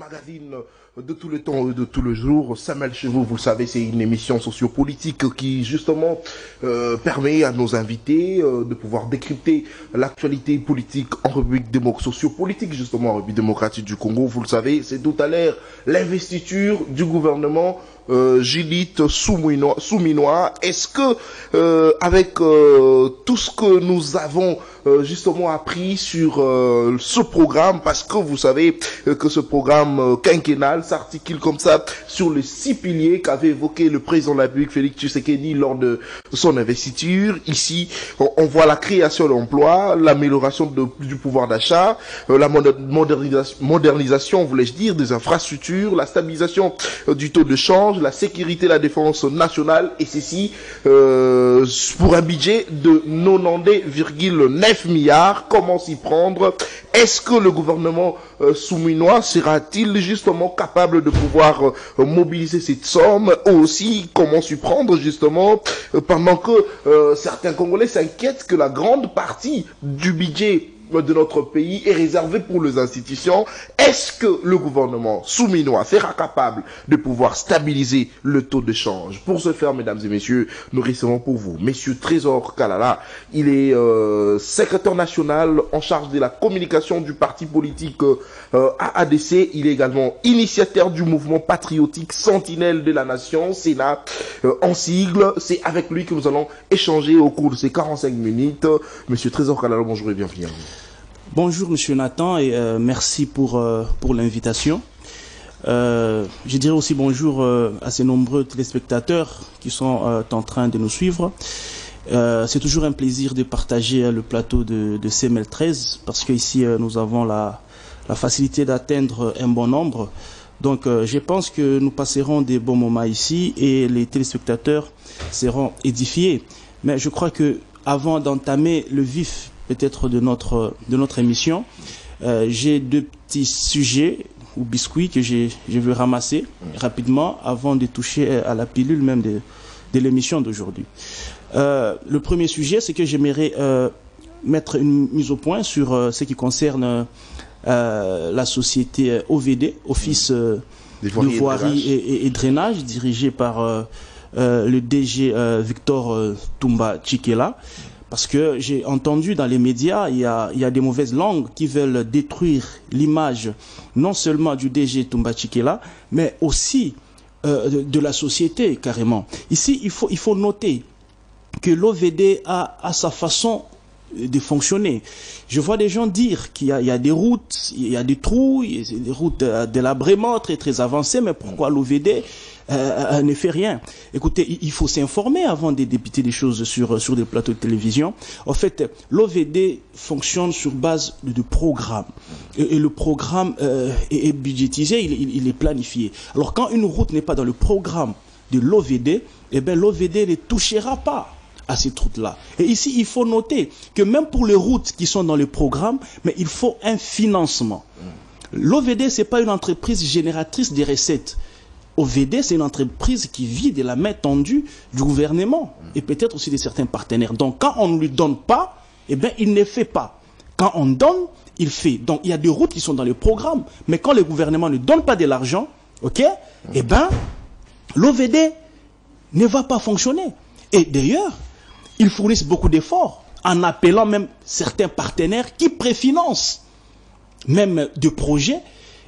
magazine de tout le temps et de tout le jour. Samuel chez vous, vous le savez, c'est une émission sociopolitique qui justement permet à nos invités de pouvoir décrypter l'actualité politique en République sociopolitique, justement en République démocratique du Congo. Vous le savez, c'est tout à l'heure l'investiture du gouvernement Judith Suminwa. Est-ce que avec tout ce que nous avons justement appris sur ce programme, parce que vous savez que ce programme quinquennal s'articule comme ça sur les 6 piliers qu'avait évoqué le président de la République Félix Tshisekedi lors de son investiture. Ici, on voit la création d'emplois, l'amélioration du pouvoir d'achat, la modernisation, voulais-je dire, des infrastructures, la stabilisation du taux de change, la sécurité et la défense nationale, et ceci pour un budget de 90,9 milliards. Comment s'y prendre? Est-ce que le gouvernement souminois sera-t-il justement capable de pouvoir mobiliser cette somme? Aussi, comment s'y prendre justement pendant que certains Congolais s'inquiètent que la grande partie du budget de notre pays est réservé pour les institutions? Est-ce que le gouvernement souminois sera capable de pouvoir stabiliser le taux de change? Pour ce faire, mesdames et messieurs, nous recevons pour vous Monsieur Trésor Kalala. Il est secrétaire national en charge de la communication du parti politique AADC. Il est également initiateur du mouvement patriotique Sentinelle de la Nation, Sénat en sigle. C'est avec lui que nous allons échanger au cours de ces 45 minutes. Monsieur Trésor Kalala, bonjour et bienvenue à vous. Bonjour Monsieur Nathan et merci pour l'invitation. Je dirais aussi bonjour à ces nombreux téléspectateurs qui sont en train de nous suivre. C'est toujours un plaisir de partager le plateau de CML13 parce qu'ici nous avons la facilité d'atteindre un bon nombre. Donc je pense que nous passerons des bons moments ici et les téléspectateurs seront édifiés. Mais je crois que avant d'entamer le vif peut-être de notre émission, j'ai 2 petits sujets ou biscuits que je veux ramasser rapidement avant de toucher à la pilule même de l'émission d'aujourd'hui. Le premier sujet, c'est que j'aimerais mettre une mise au point sur ce qui concerne la société OVD, Office de voirie et drainage, dirigé par le DG Victor Toumba Tshikela. Parce que j'ai entendu dans les médias, il y a des mauvaises langues qui veulent détruire l'image non seulement du DG Toumba Tshikela, mais aussi de la société carrément. Ici, il faut noter que l'OVD a sa façon de fonctionner. Je vois des gens dire qu'il y a des routes, il y a des trous, il y a des routes délabrement très très avancées, mais pourquoi l'OVD ne fait rien? Écoutez, il faut s'informer avant de débuter des choses sur des plateaux de télévision. En fait, l'OVD fonctionne sur base de programmes. Et le programme est budgétisé, il est planifié. Alors quand une route n'est pas dans le programme de l'OVD, eh bien l'OVD ne touchera pas à cette route-là. Et ici, il faut noter que même pour les routes qui sont dans le programme, mais il faut un financement. L'OVD, ce n'est pas une entreprise génératrice des recettes. OVD, c'est une entreprise qui vit de la main tendue du gouvernement et peut-être aussi de certains partenaires. Donc, quand on ne lui donne pas, eh bien, il ne fait pas. Quand on donne, il fait. Donc, il y a des routes qui sont dans le programme. Mais quand le gouvernement ne donne pas de l'argent, ok, eh bien, l'OVD ne va pas fonctionner. Et d'ailleurs, ils fournissent beaucoup d'efforts en appelant même certains partenaires qui préfinancent même des projets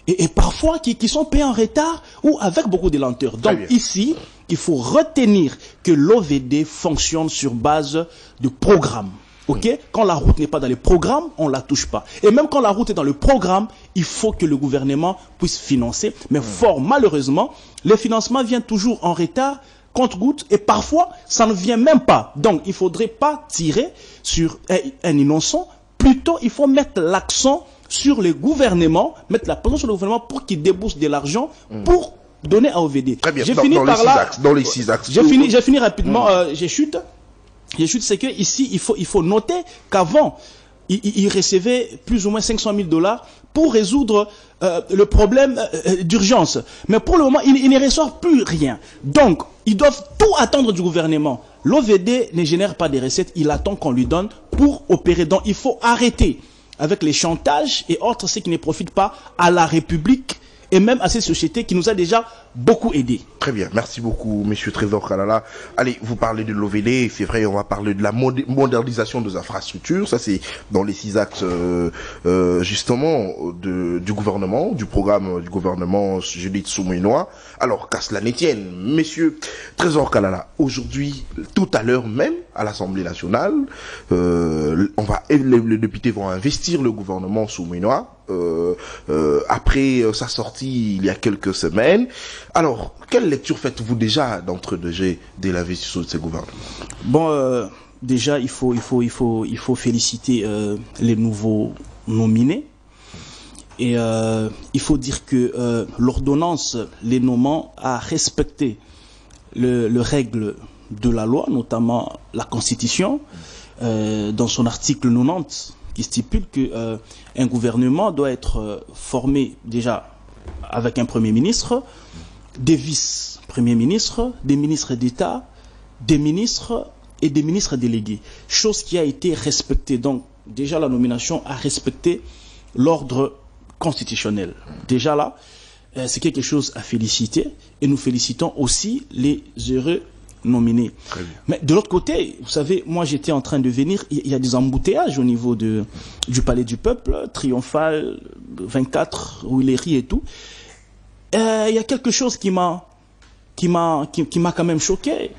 et parfois qui sont payés en retard ou avec beaucoup de lenteur. Donc ici, il faut retenir que l'OVD fonctionne sur base de programme. Okay? Quand la route n'est pas dans le programme, on ne la touche pas. Et même quand la route est dans le programme, il faut que le gouvernement puisse financer. Mais fort malheureusement, le financement vient toujours en retard, compte-gouttes, et parfois, ça ne vient même pas. Donc, il ne faudrait pas tirer sur un innocent. Plutôt, il faut mettre l'accent sur le gouvernement, mettre la pression sur le gouvernement pour qu'il débourse de l'argent pour donner à OVD. Très bien, dans les 6 axes. J'ai fini rapidement, j'ai chute, c'est que ici, il faut noter qu'avant, il recevait plus ou moins 500 000 $ pour résoudre le problème d'urgence. Mais pour le moment, il ne reçoit plus rien. Donc, ils doivent tout attendre du gouvernement. L'OVD ne génère pas des recettes, il attend qu'on lui donne pour opérer. Donc, il faut arrêter avec les chantages et autres, ceux qui ne profitent pas à la République et même à cette société qui nous a déjà beaucoup aidés. Très bien, merci beaucoup, Monsieur Trésor Kalala. Allez, vous parlez de l'OVD, c'est vrai, on va parler de la modernisation des infrastructures, ça c'est dans les 6 axes justement du gouvernement, du programme du gouvernement Judith Soumouinois. Alors, qu'à cela ne tienne, Monsieur Trésor Kalala, aujourd'hui, tout à l'heure même, à l'Assemblée nationale, les députés vont investir le gouvernement Soumouinois après sa sortie il y a quelques semaines. Alors, quelle lecture faites-vous déjà d'entre deux jets de l'investition de ces gouvernements? Bon, déjà, il faut féliciter les nouveaux nominés. Et il faut dire que l'ordonnance les nommant a respecté le règle de la loi, notamment la Constitution, dans son article 90, qui stipule que un gouvernement doit être formé déjà avec un Premier ministre, des vice-premiers ministres, des ministres d'État, des ministres et des ministres délégués. Chose qui a été respectée. Donc, déjà, la nomination a respecté l'ordre constitutionnel. Déjà là, c'est quelque chose à féliciter. Et nous félicitons aussi les heureux nominés. Mais de l'autre côté, vous savez, moi j'étais en train de venir, il y a des embouteillages au niveau du Palais du Peuple, Triomphal, 24, Huileries et tout. Il y a quelque chose qui m'a quand même choqué.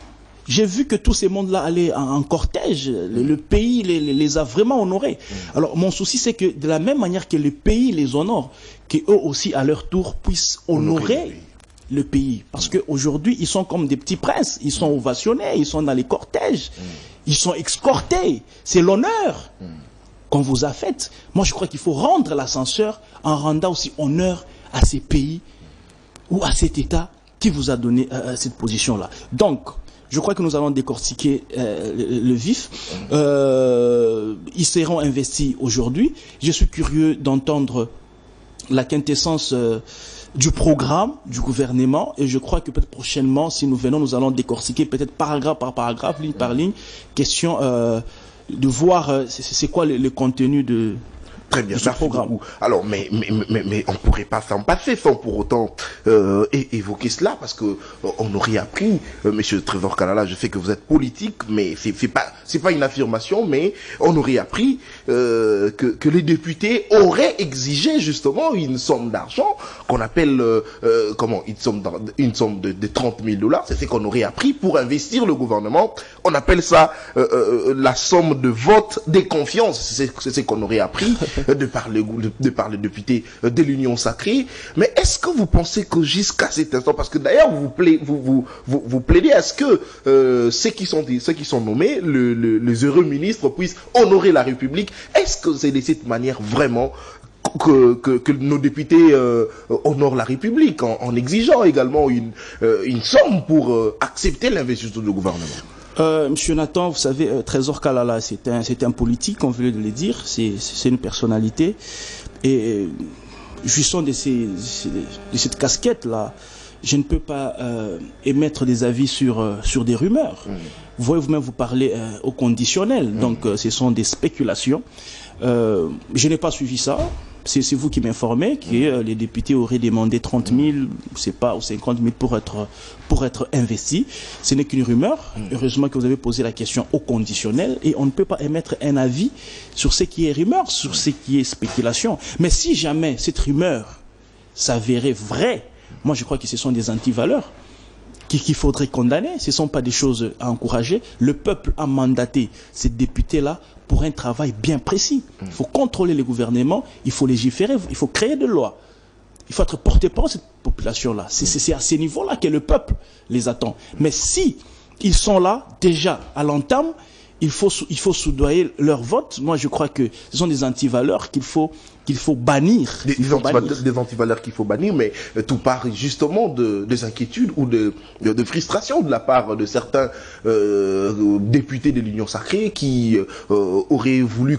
J'ai vu que tous ces mondes-là allaient en cortège. Le pays les a vraiment honorés. Alors, mon souci, c'est que de la même manière que le pays les honore, qu'eux aussi, à leur tour, puissent honorer le pays. Parce qu'aujourd'hui, ils sont comme des petits princes. Ils sont ovationnés, ils sont dans les cortèges. Ils sont escortés. C'est l'honneur qu'on vous a fait. Moi, je crois qu'il faut rendre l'ascenseur en rendant aussi honneur à ces pays ou à cet État qui vous a donné cette position-là. Donc, je crois que nous allons décortiquer le vif. Ils seront investis aujourd'hui. Je suis curieux d'entendre la quintessence du programme du gouvernement et je crois que peut-être prochainement, si nous venons, nous allons décortiquer peut-être paragraphe par paragraphe, ligne par ligne, question de voir c'est quoi le contenu de... Très bien, merci beaucoup. Alors, mais on pourrait pas s'en passer sans pour autant évoquer cela, parce que on aurait appris, Monsieur Trésor Kalala, je sais que vous êtes politique, mais c'est pas une affirmation, mais on aurait appris que les députés auraient exigé justement une somme d'argent qu'on appelle une somme de 30 000 $. C'est ce qu'on aurait appris pour investir le gouvernement. On appelle ça la somme de vote des confiances. C'est ce qu'on aurait appris. De par les députés de l'Union sacrée. Mais est-ce que vous pensez que jusqu'à cet instant, parce que d'ailleurs vous plaidez à ce que ceux qui sont nommés, les heureux ministres puissent honorer la République, est-ce que c'est de cette manière vraiment que nos députés honorent la République en exigeant également une somme pour accepter l'investissement du gouvernement? Monsieur Nathan, vous savez, Trésor Kalala, c'est un politique, on voulait le dire, c'est une personnalité. Et jouissant de cette casquette-là, je ne peux pas émettre des avis sur des rumeurs. Vous voyez vous-même, vous parlez au conditionnel, donc ce sont des spéculations. Je n'ai pas suivi ça. C'est vous qui m'informez que les députés auraient demandé 30 000, je sais pas, ou 50 000 pour être investis. Ce n'est qu'une rumeur. Heureusement que vous avez posé la question au conditionnel et on ne peut pas émettre un avis sur ce qui est rumeur, sur ce qui est spéculation. Mais si jamais cette rumeur s'avérait vraie, moi je crois que ce sont des antivaleurs qu'il faudrait condamner. Ce ne sont pas des choses à encourager. Le peuple a mandaté ces députés-là pour un travail bien précis. Il faut contrôler les gouvernements, il faut légiférer, il faut créer des lois. Il faut être porté-parole cette population-là. C'est à ces niveaux-là que le peuple les attend. Mais si ils sont là, déjà, à l'entame, il faut soudoyer leur vote. Moi, je crois que ce sont des antivaleurs qu'il faut bannir. Des antivaleurs qu'il faut bannir, mais tout part justement des inquiétudes ou de frustration de la part de certains députés de l'Union sacrée qui auraient voulu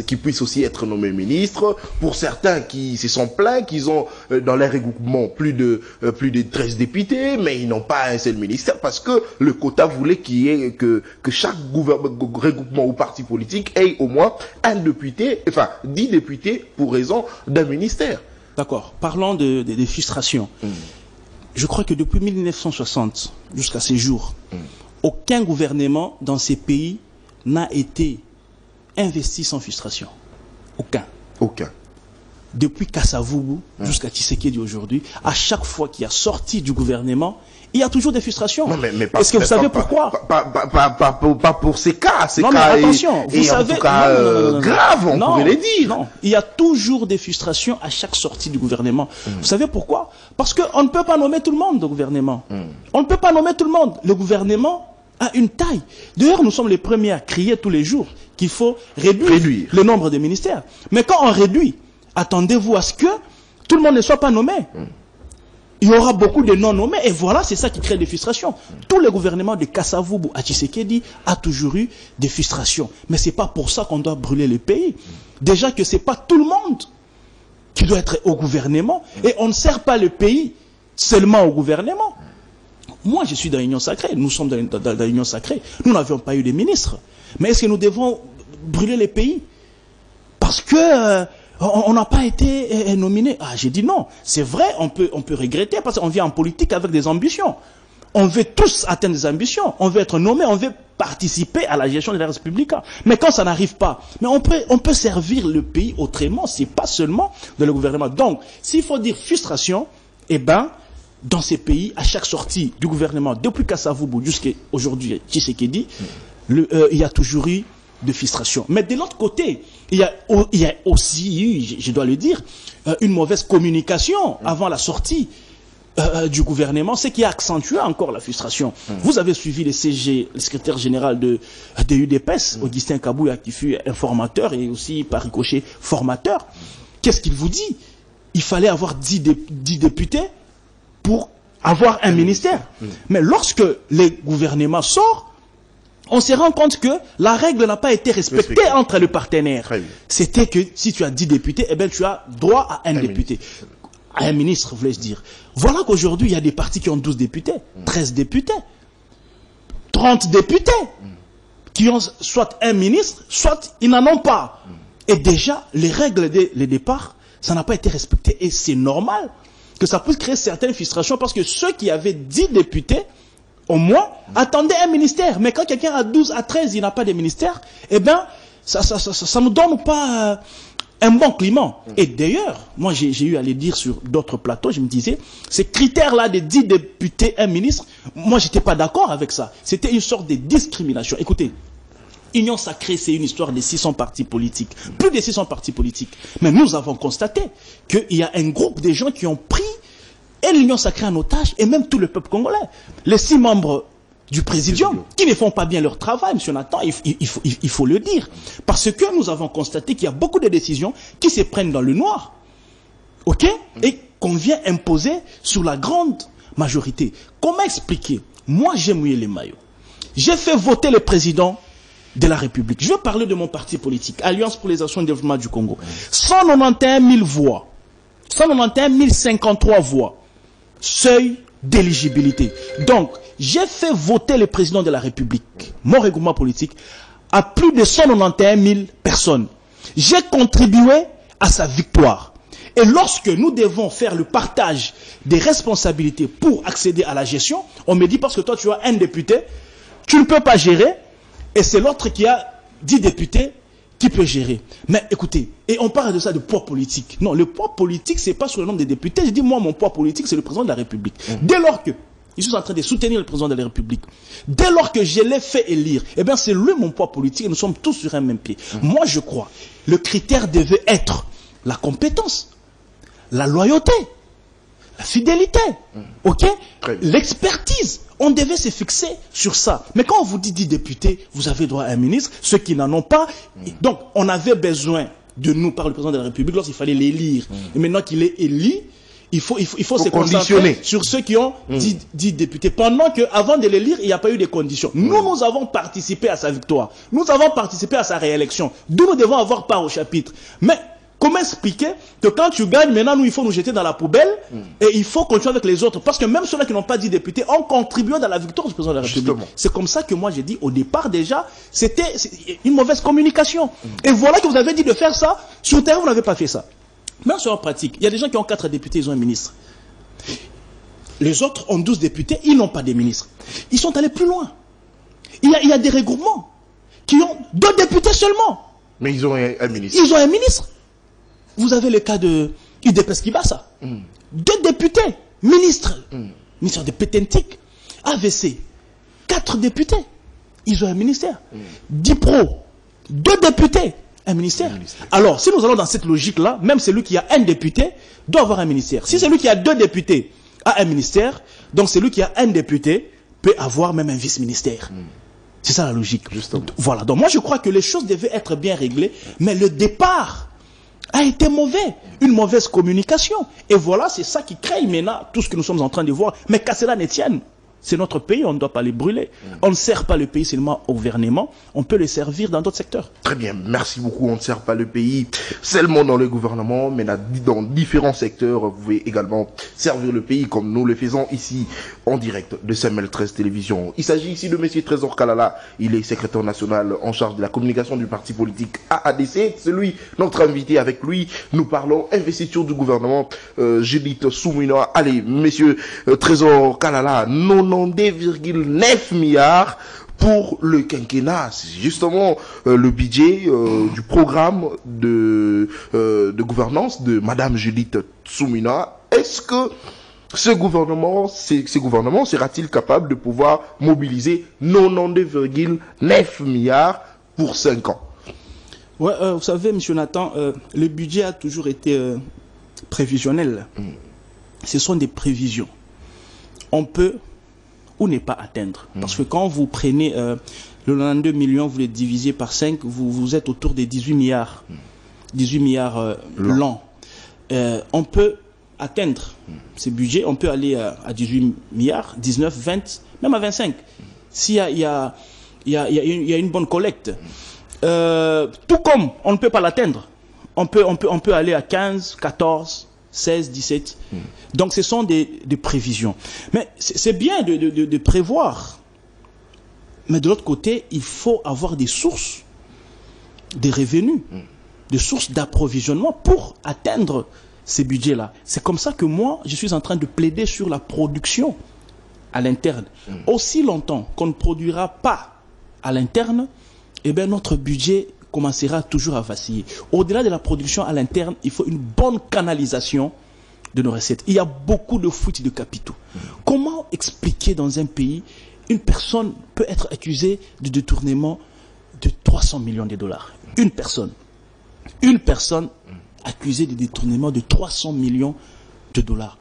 qu'ils puissent aussi être nommés ministres. Pour certains qui se sont plaints qu'ils ont dans leur regroupement plus de 13 députés, mais ils n'ont pas un seul ministère parce que le quota voulait que chaque regroupement ou parti politique ait au moins un député, enfin 10 députés pour raison d'un ministère. D'accord. Parlons des frustrations. Je crois que depuis 1960 jusqu'à ces jours, aucun gouvernement dans ces pays n'a été investi sans frustration. Aucun. Aucun. Depuis Kasavubu jusqu'à Tshisekedi aujourd'hui, à chaque fois qu'il y a sorti du gouvernement, il y a toujours des frustrations. Est-ce que vous savez pourquoi? Pas pour ces cas. Ces non, cas mais attention, vous savez, en tout cas, graves, on pouvait les dire. Non, il y a toujours des frustrations à chaque sortie du gouvernement. Vous savez pourquoi? Parce qu'on ne peut pas nommer tout le monde au gouvernement. On ne peut pas nommer tout le monde. Le gouvernement a une taille. D'ailleurs, nous sommes les premiers à crier tous les jours qu'il faut réduire le nombre de ministères. Mais quand on réduit, attendez-vous à ce que tout le monde ne soit pas nommé. Il y aura beaucoup de non-nommés, et voilà, c'est ça qui crée des frustrations. Tous les gouvernements de Kasavubu à Tshisekedi a toujours eu des frustrations. Mais ce n'est pas pour ça qu'on doit brûler le pays. Déjà que ce n'est pas tout le monde qui doit être au gouvernement, et on ne sert pas le pays seulement au gouvernement. Moi, je suis dans l'Union sacrée, nous sommes dans l'Union sacrée, nous n'avions pas eu de ministre. Mais est-ce que nous devons brûler le pays? Parce que... on n'a pas été nominé. Ah, j'ai dit non. C'est vrai, on peut regretter parce qu'on vient en politique avec des ambitions. On veut tous atteindre des ambitions. On veut être nommé, on veut participer à la gestion de la République. Mais quand ça n'arrive pas, mais on peut servir le pays autrement. C'est pas seulement de le gouvernement. Donc, s'il faut dire frustration, eh ben, dans ces pays, à chaque sortie du gouvernement, depuis Kasavubu jusqu'à aujourd'hui, Tshisekedi, il y a toujours eu de frustration. Mais de l'autre côté, il y a aussi eu, je dois le dire, une mauvaise communication avant la sortie du gouvernement, ce qui a accentué encore la frustration. Vous avez suivi le CG, le secrétaire général de UDPS, Augustin Kabouya, qui fut informateur et aussi par ricochet formateur. Qu'est-ce qu'il vous dit? Il fallait avoir 10 députés pour avoir un ministère. Mais lorsque le gouvernement sort, on se rend compte que la règle n'a pas été respectée entre les partenaires. C'était que si tu as 10 députés, eh bien, tu as droit à un député. À un ministre, voulais-je dire. Voilà qu'aujourd'hui, il y a des partis qui ont 12 députés, 13 députés, 30 députés, qui ont soit un ministre, soit ils n'en ont pas. Et déjà, les règles de départ, ça n'a pas été respecté. Et c'est normal que ça puisse créer certaines frustrations parce que ceux qui avaient 10 députés, au moins, attendez un ministère. Mais quand quelqu'un a 12 à 13, il n'a pas de ministère, eh bien, ça ne nous donne pas un bon climat. Et d'ailleurs, moi j'ai eu à le dire sur d'autres plateaux, je me disais, ces critères-là de 10 députés, un ministre, moi j'étais pas d'accord avec ça. C'était une sorte de discrimination. Écoutez, Union sacrée, c'est une histoire de 600 partis politiques. Plus de 600 partis politiques. Mais nous avons constaté qu'il y a un groupe de gens qui ont pris et l'Union sacrée en otage, et même tout le peuple congolais. Les 6 membres du présidium, qui ne font pas bien leur travail, M. Nathan, il faut le dire. Parce que nous avons constaté qu'il y a beaucoup de décisions qui se prennent dans le noir. OK? Et qu'on vient imposer sur la grande majorité. Comment expliquer? Moi, j'ai mouillé les maillots. J'ai fait voter le président de la République. Je vais parler de mon parti politique, Alliance pour les actions de développement du Congo. 191 000 voix. 191 053 voix. Seuil d'éligibilité. Donc, j'ai fait voter le président de la République, mon regroupement politique, à plus de 191 000 personnes. J'ai contribué à sa victoire. Et lorsque nous devons faire le partage des responsabilités pour accéder à la gestion, on me dit parce que toi tu as un député, tu ne peux pas gérer, et c'est l'autre qui a 10 députés qui peut gérer. Mais écoutez, et on parle de ça de poids politique. Non, le poids politique, c'est pas sur le nombre de députés. Je dis, moi, mon poids politique, c'est le président de la République. Dès lors que je suis en train de soutenir le président de la République, dès lors que je l'ai fait élire, eh bien, c'est lui mon poids politique et nous sommes tous sur un même pied. Moi, je crois, le critère devait être la compétence, la loyauté, la fidélité, ok, l'expertise. On devait se fixer sur ça. Mais quand on vous dit 10 députés, vous avez droit à un ministre, ceux qui n'en ont pas. Donc, on avait besoin de nous par le président de la République lorsqu'il fallait l'élire. Et maintenant qu'il est élu, il faut se concentrer sur ceux qui ont 10 députés. Pendant qu'avant de l'élire, il n'y a pas eu de conditions. Nous avons participé à sa victoire. Nous avons participé à sa réélection. D'où nous devons avoir part au chapitre. Mais comment expliquer que quand tu gagnes, maintenant, nous, il faut nous jeter dans la poubelle et il faut continuer avec les autres. Parce que même ceux-là qui n'ont pas 10 députés ont contribué dans la victoire du président de la République. C'est comme ça que moi, j'ai dit, au départ, déjà, c'était une mauvaise communication. Et voilà que vous avez dit de faire ça. Sur le terrain, vous n'avez pas fait ça. Mais en pratique, il y a des gens qui ont 4 députés, ils ont un ministre. Les autres ont 12 députés, ils n'ont pas de ministres. Ils sont allés plus loin. Il y a des regroupements qui ont 2 députés seulement. Mais ils ont un ministre. Ils ont un ministre. Vous avez le cas de UDPS Kibasa. 2 députés, ministres. Ministre de Pétentique, AVC. 4 députés, ils ont un ministère. DIPRO, 2 députés, un ministère. Alors, si nous allons dans cette logique-là, même celui qui a un député doit avoir un ministère. Si celui qui a 2 députés a un ministère, donc celui qui a un député peut avoir même un vice-ministère. C'est ça la logique. Justement. Voilà. Donc moi je crois que les choses devaient être bien réglées, mais le départ a été mauvais. Une mauvaise communication. Et voilà, c'est ça qui crée maintenant tout ce que nous sommes en train de voir. Mais qu'à cela ne tienne, c'est notre pays, on ne doit pas les brûler. On ne sert pas le pays seulement au gouvernement, on peut le servir dans d'autres secteurs. Très bien, merci beaucoup. On ne sert pas le pays seulement dans le gouvernement, mais dans différents secteurs. Vous pouvez également servir le pays comme nous le faisons ici en direct de Samuel 13 Télévision. Il s'agit ici de M. Trésor Kalala. Il est secrétaire national en charge de la communication du parti politique AADC. C'est lui, notre invité. Avec lui, nous parlons investiture du gouvernement Judith Soumina. Allez, M. Trésor Kalala, 92,9 milliards pour le quinquennat. C'est justement le budget du programme de gouvernance de Madame Judith Soumina. Est-ce que ce gouvernement sera-t-il capable de pouvoir mobiliser 92,9 milliards pour 5 ans? Ouais, vous savez, M. Nathan, le budget a toujours été prévisionnel. Ce sont des prévisions. On peut ou ne pas atteindre. Parce que quand vous prenez le 92 millions, vous le divisez par 5, vous êtes autour des 18 milliards. 18 milliards l'an. On peut atteindre ce budget, on peut aller à 18 milliards, 19, 20, même à 25. S'il y a une bonne collecte. Tout comme on ne peut pas l'atteindre, on peut aller à 15, 14, 16, 17. Donc ce sont des prévisions. Mais c'est bien de prévoir. Mais de l'autre côté, il faut avoir des sources, des revenus, des sources d'approvisionnement pour atteindre ces budgets-là. C'est comme ça que moi, je suis en train de plaider sur la production à l'interne. Aussi longtemps qu'on ne produira pas à l'interne, eh bien notre budget commencera toujours à vaciller. Au-delà de la production à l'interne, il faut une bonne canalisation de nos recettes. Il y a beaucoup de fuites de capitaux. Comment expliquer dans un pays, une personne peut être accusée de détournement de 300 millions de dollars. Une personne accusée de détournement de 300 millions de dollars.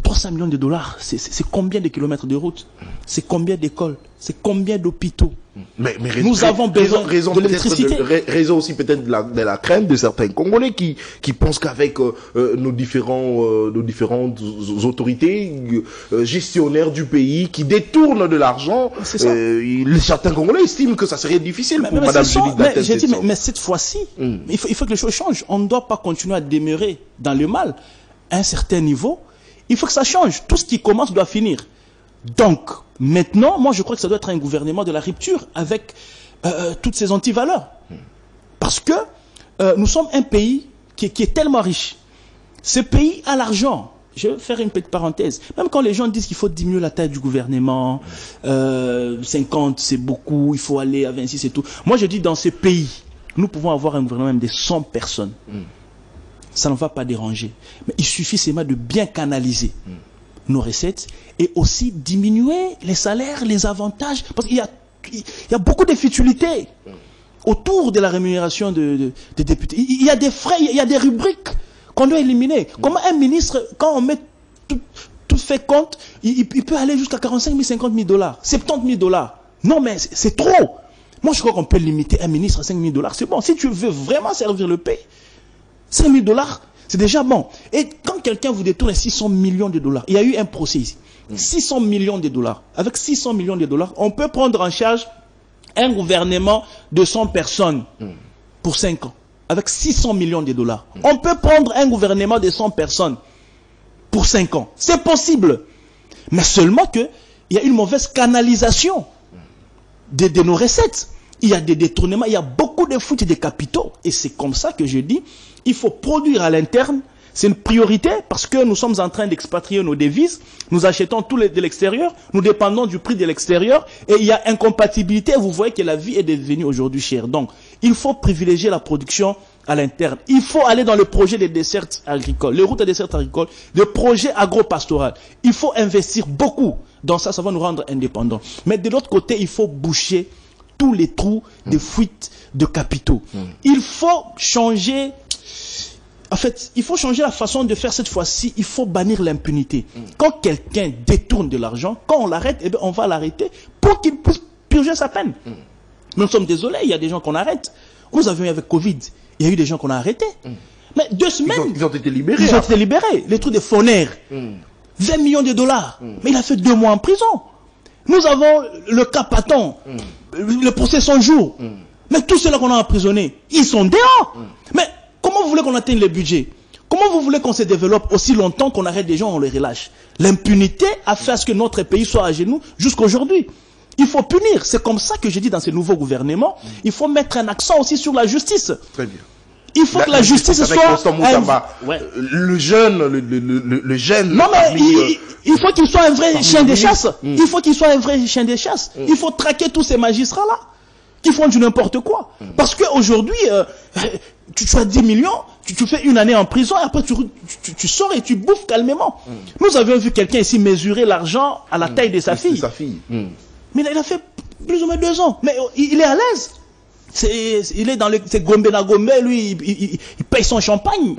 300 millions de dollars, c'est combien de kilomètres de route? C'est combien d'écoles? C'est combien d'hôpitaux? Mais nous avons besoin de l'électricité. Raison aussi peut-être de la crainte de certains Congolais qui pensent qu'avec nos différentes autorités gestionnaires du pays qui détournent de l'argent, certains Congolais estiment que ça serait difficile pour Madame Judith d'atteindre. Mais cette fois-ci, il faut que les choses changent. On ne doit pas continuer à demeurer dans le mal. À un certain niveau, il faut que ça change. Tout ce qui commence doit finir. Donc, maintenant, moi je crois que ça doit être un gouvernement de la rupture avec toutes ces antivaleurs. Parce que nous sommes un pays qui est tellement riche. Ce pays a l'argent. Je vais faire une petite parenthèse. Même quand les gens disent qu'il faut diminuer la taille du gouvernement, 50 c'est beaucoup, il faut aller à 26 et tout. Moi je dis dans ce pays, nous pouvons avoir un gouvernement même de 100 personnes. Ça ne va pas déranger. Mais il suffit seulement de bien canaliser nos recettes et aussi diminuer les salaires, les avantages. Parce qu'il y a beaucoup de futilités autour de la rémunération des députés. Il y a des frais, il y a des rubriques qu'on doit éliminer. Comment un ministre, quand on met tout fait compte, il peut aller jusqu'à 45 000, 50 000 dollars, 70 000 dollars. Non mais c'est trop. Moi je crois qu'on peut limiter un ministre à 5 000 dollars. C'est bon. Si tu veux vraiment servir le pays, 5 000 dollars, c'est déjà bon. Et quand quelqu'un vous détourne 600 millions de dollars, il y a eu un procès ici. 600 millions de dollars. Avec 600 millions de dollars, on peut prendre en charge un gouvernement de 100 personnes pour 5 ans. Avec 600 millions de dollars. On peut prendre un gouvernement de 100 personnes pour 5 ans. C'est possible. Mais seulement qu'il y a une mauvaise canalisation de nos recettes. Il y a des détournements, il y a beaucoup beaucoup de fuites de capitaux. Et c'est comme ça que je dis, il faut produire à l'interne. C'est une priorité parce que nous sommes en train d'expatrier nos devises. Nous achetons tout de l'extérieur. Nous dépendons du prix de l'extérieur. Et il y a incompatibilité. Vous voyez que la vie est devenue aujourd'hui chère. Donc, il faut privilégier la production à l'interne. Il faut aller dans le projet des dessertes agricoles, les routes des dessertes agricoles, le projet agro-pastoral. Il faut investir beaucoup dans ça. Ça va nous rendre indépendants. Mais de l'autre côté, il faut boucher tous les trous de fuite de capitaux. Il faut changer... En fait, il faut changer la façon de faire cette fois-ci. Il faut bannir l'impunité. Quand quelqu'un détourne de l'argent, quand on l'arrête, eh bien, on va l'arrêter pour qu'il puisse purger sa peine. Nous sommes désolés, il y a des gens qu'on arrête. Nous avions eu avec Covid, il y a eu des gens qu'on a arrêtés. Mais 2 semaines... Ils ont été libérés. Ils ont été libérés. Les trucs de Foner. 20 millions de dollars. Mais il a fait 2 mois en prison. Nous avons le cas Paton. Le procès 100 jours. Mais tous ceux-là qu'on a emprisonnés, ils sont dehors. Mais... comment vous voulez qu'on atteigne le budget? Comment vous voulez qu'on se développe aussi longtemps qu'on arrête des gens, on les relâche? L'impunité a fait à ce que notre pays soit à genoux jusqu'à aujourd'hui. Il faut punir. C'est comme ça que je dis dans ce nouveau gouvernement. Il faut mettre un accent aussi sur la justice. Très bien. Il faut que la justice soit... Le jeune... Non mais il faut qu'il soit un vrai chien de chasse. Il faut qu'il soit un vrai chien de chasse. Il faut traquer tous ces magistrats-là qui font du n'importe quoi. Parce qu'aujourd'hui... tu as 10 millions, tu fais une année en prison et après tu sors et tu bouffes calmement. Nous avions vu quelqu'un ici mesurer l'argent à la taille de sa fille. Mais il a fait plus ou moins 2 ans. Mais il est à l'aise. Il est dans c'est Gombe na Gombe, lui, il paye son champagne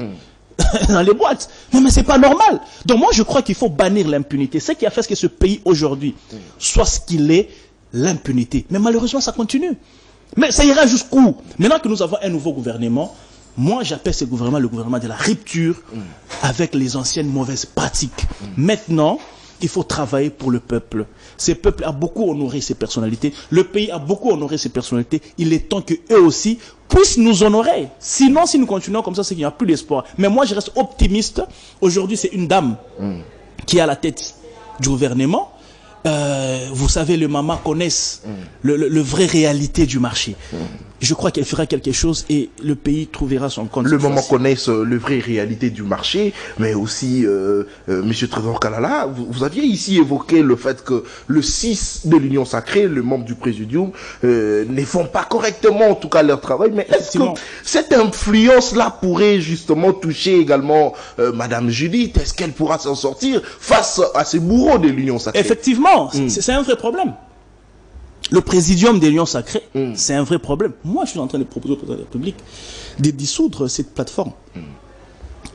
dans les boîtes. Non mais c'est pas normal. Donc moi je crois qu'il faut bannir l'impunité. C'est ce qui a fait que ce pays aujourd'hui soit ce qu'il est, l'impunité. Mais malheureusement ça continue. Mais ça ira jusqu'où? Maintenant que nous avons un nouveau gouvernement, moi j'appelle ce gouvernement le gouvernement de la rupture avec les anciennes mauvaises pratiques. Maintenant, il faut travailler pour le peuple. Ce peuple a beaucoup honoré ses personnalités. Le pays a beaucoup honoré ses personnalités. Il est temps qu'eux aussi puissent nous honorer. Sinon, si nous continuons comme ça, c'est qu'il n'y a plus d'espoir. Mais moi, je reste optimiste. Aujourd'hui, c'est une dame qui est à la tête du gouvernement. Vous savez, le maman connaissent le vraie réalité du marché. Je crois qu'elle fera quelque chose et le pays trouvera son compte. Le maman connaissent le vraie réalité du marché, mais aussi, Monsieur Trésor Kalala, vous aviez ici évoqué le fait que le 6 de l'Union Sacrée, le membre du Présidium, ne font pas correctement, en tout cas, leur travail. Mais est-ce que cette influence-là pourrait justement toucher également Madame Judith? Est-ce qu'elle pourra s'en sortir face à ces bourreaux de l'Union Sacrée? Effectivement, c'est un vrai problème. Le présidium des Lions Sacrés, c'est un vrai problème. Moi, je suis en train de proposer au président de la République de dissoudre cette plateforme.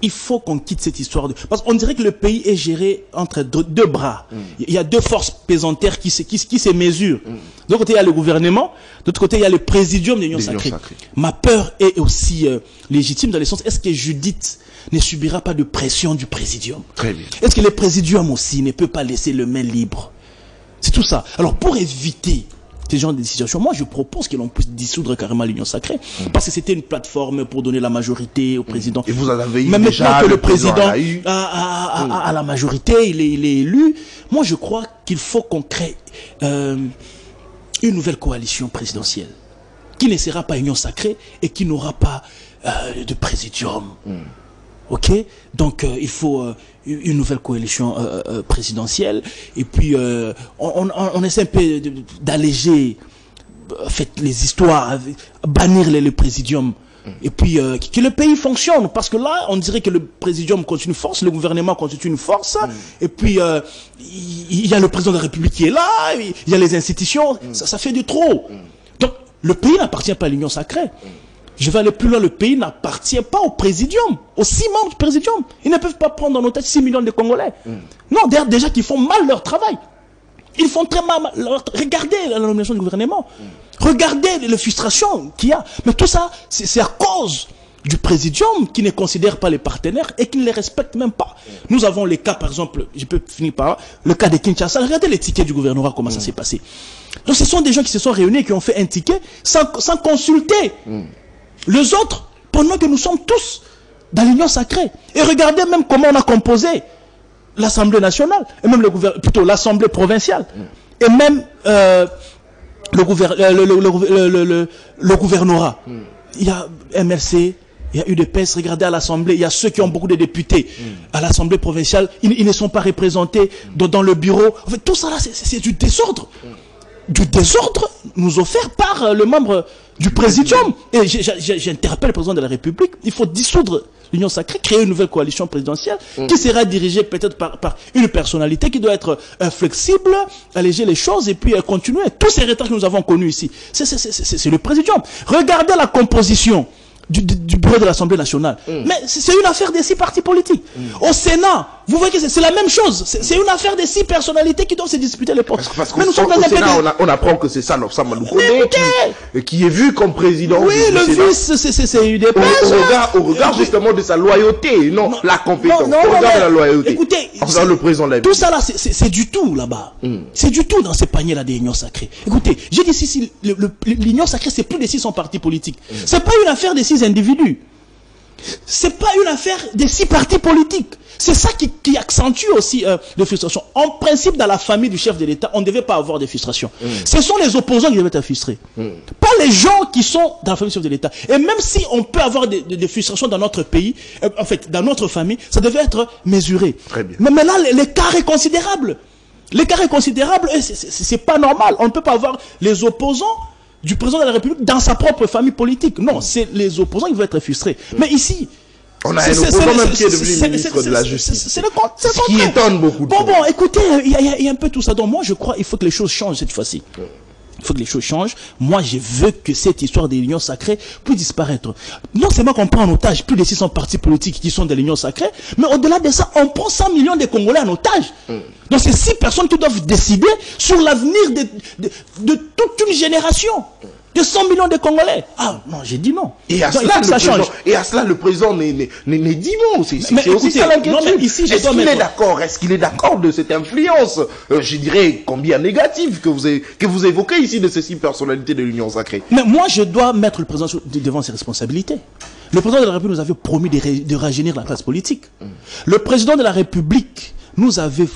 Il faut qu'on quitte cette histoire de... Parce qu'on dirait que le pays est géré entre 2 bras. Il y a 2 forces pesantères qui se mesurent. D'un côté, il y a le gouvernement. De l'autre côté, il y a le présidium des Lions Sacrés. Ma peur est aussi légitime dans le sens, est-ce que Judith ne subira pas de pression du présidium? Très bien. Est-ce que le présidium aussi ne peut pas laisser le main libre? C'est tout ça. Alors, pour éviter ce genre de situation, moi je propose que l'on puisse dissoudre carrément l'Union Sacrée, parce que c'était une plateforme pour donner la majorité au président. Et vous en avez eu même déjà, maintenant que le président a la majorité, il est élu, moi je crois qu'il faut qu'on crée une nouvelle coalition présidentielle, qui ne sera pas Union Sacrée et qui n'aura pas de présidium. Ok, donc il faut une nouvelle coalition présidentielle et puis on essaie un peu d'alléger les histoires, bannir le présidium et puis que le pays fonctionne, parce que là on dirait que le présidium constitue une force, le gouvernement constitue une force et puis il y a le président de la République qui est là, il y a les institutions, ça fait du trop. Donc le pays n'appartient pas à l'Union Sacrée. Je vais aller plus loin, le pays n'appartient pas au présidium, aux 6 membres du présidium. Ils ne peuvent pas prendre en otage 6 millions de Congolais. Non, déjà qu'ils font mal leur travail. Ils font très mal leur... Regardez la nomination du gouvernement. Regardez les frustrations qu'il y a. Mais tout ça, c'est à cause du présidium qui ne considère pas les partenaires et qui ne les respecte même pas. Nous avons les cas, par exemple, je peux finir par là, le cas de Kinshasa. Regardez les tickets du gouvernorat, comment ça s'est passé. Donc ce sont des gens qui se sont réunis et qui ont fait un ticket sans consulter les autres, pendant que nous sommes tous dans l'Union Sacrée. Et regardez même comment on a composé l'Assemblée nationale, et même le gouvernement, plutôt l'Assemblée provinciale, et même le gouvernorat. Il y a MLC, il y a UDPS, regardez à l'Assemblée, il y a ceux qui ont beaucoup de députés à l'Assemblée provinciale, ils ne sont pas représentés dans le bureau. En fait, tout ça là, c'est du désordre. Du désordre nous offert par le membre du Présidium. Et j'interpelle le président de la République, il faut dissoudre l'Union Sacrée, créer une nouvelle coalition présidentielle qui sera dirigée peut-être par une personnalité qui doit être flexible, alléger les choses et puis continuer. Tous ces retards que nous avons connus ici, c'est le Présidium. Regardez la composition du bureau de l'Assemblée nationale. Mais c'est une affaire des 6 partis politiques. Au Sénat, vous voyez que c'est la même chose. C'est une affaire des 6 personnalités qui doivent se disputer les postes. Parce qu'au Sénat, on apprend que c'est ça, Lofsa Maloukone, qui est vu comme président. Oui, le vice, c'est UDPS. Au regard justement de sa loyauté, non la compétence. Au regard de la loyauté. Écoutez, le président de la tout ça là, c'est du tout là-bas. C'est du tout dans ces paniers-là des unions sacrées. Écoutez, j'ai dit ici, l'union sacrée, c'est plus de 600 partis politiques. C'est pas une affaire des 6 individus. C'est pas une affaire des 6 partis politiques. C'est ça qui accentue aussi les frustrations. En principe, dans la famille du chef de l'État, on ne devait pas avoir de frustration. Ce sont les opposants qui devaient être frustrés. Pas les gens qui sont dans la famille du chef de l'État. Et même si on peut avoir des frustrations dans notre pays, en fait, dans notre famille, ça devait être mesuré. Très bien. Mais là, l'écart est considérable. L'écart est considérable et c'est pas normal. On ne peut pas avoir les opposants du président de la République dans sa propre famille politique. Non, c'est les opposants qui vont être frustrés. Mais ici, on a un opposant même qui est devenu ministre de la Justice. C'est ce qui étonne beaucoup. Bon, écoutez, il y a un peu tout ça. Donc moi, je crois qu'il faut que les choses changent cette fois-ci. Il faut que les choses changent. Moi, je veux que cette histoire de l'union sacrée puisse disparaître. Non seulement qu'on prend en otage plus de 600 partis politiques qui sont de l'union sacrée, mais au-delà de ça, on prend 100 millions de Congolais en otage. Donc c'est 6 personnes qui doivent décider sur l'avenir de toute une génération. De 100 millions de Congolais. Ah non, j'ai dit non. Et à cela, le président n'est dit non. C'est aussi ça l'inquiétude. Est-ce qu'il est d'accord de cette influence, je dirais, combien négative que vous évoquez ici de ces 6 personnalités de l'Union sacrée? Mais moi, je dois mettre le président devant ses responsabilités. Le président de la République nous avait promis de rajeunir la classe politique. Le président de la République nous avait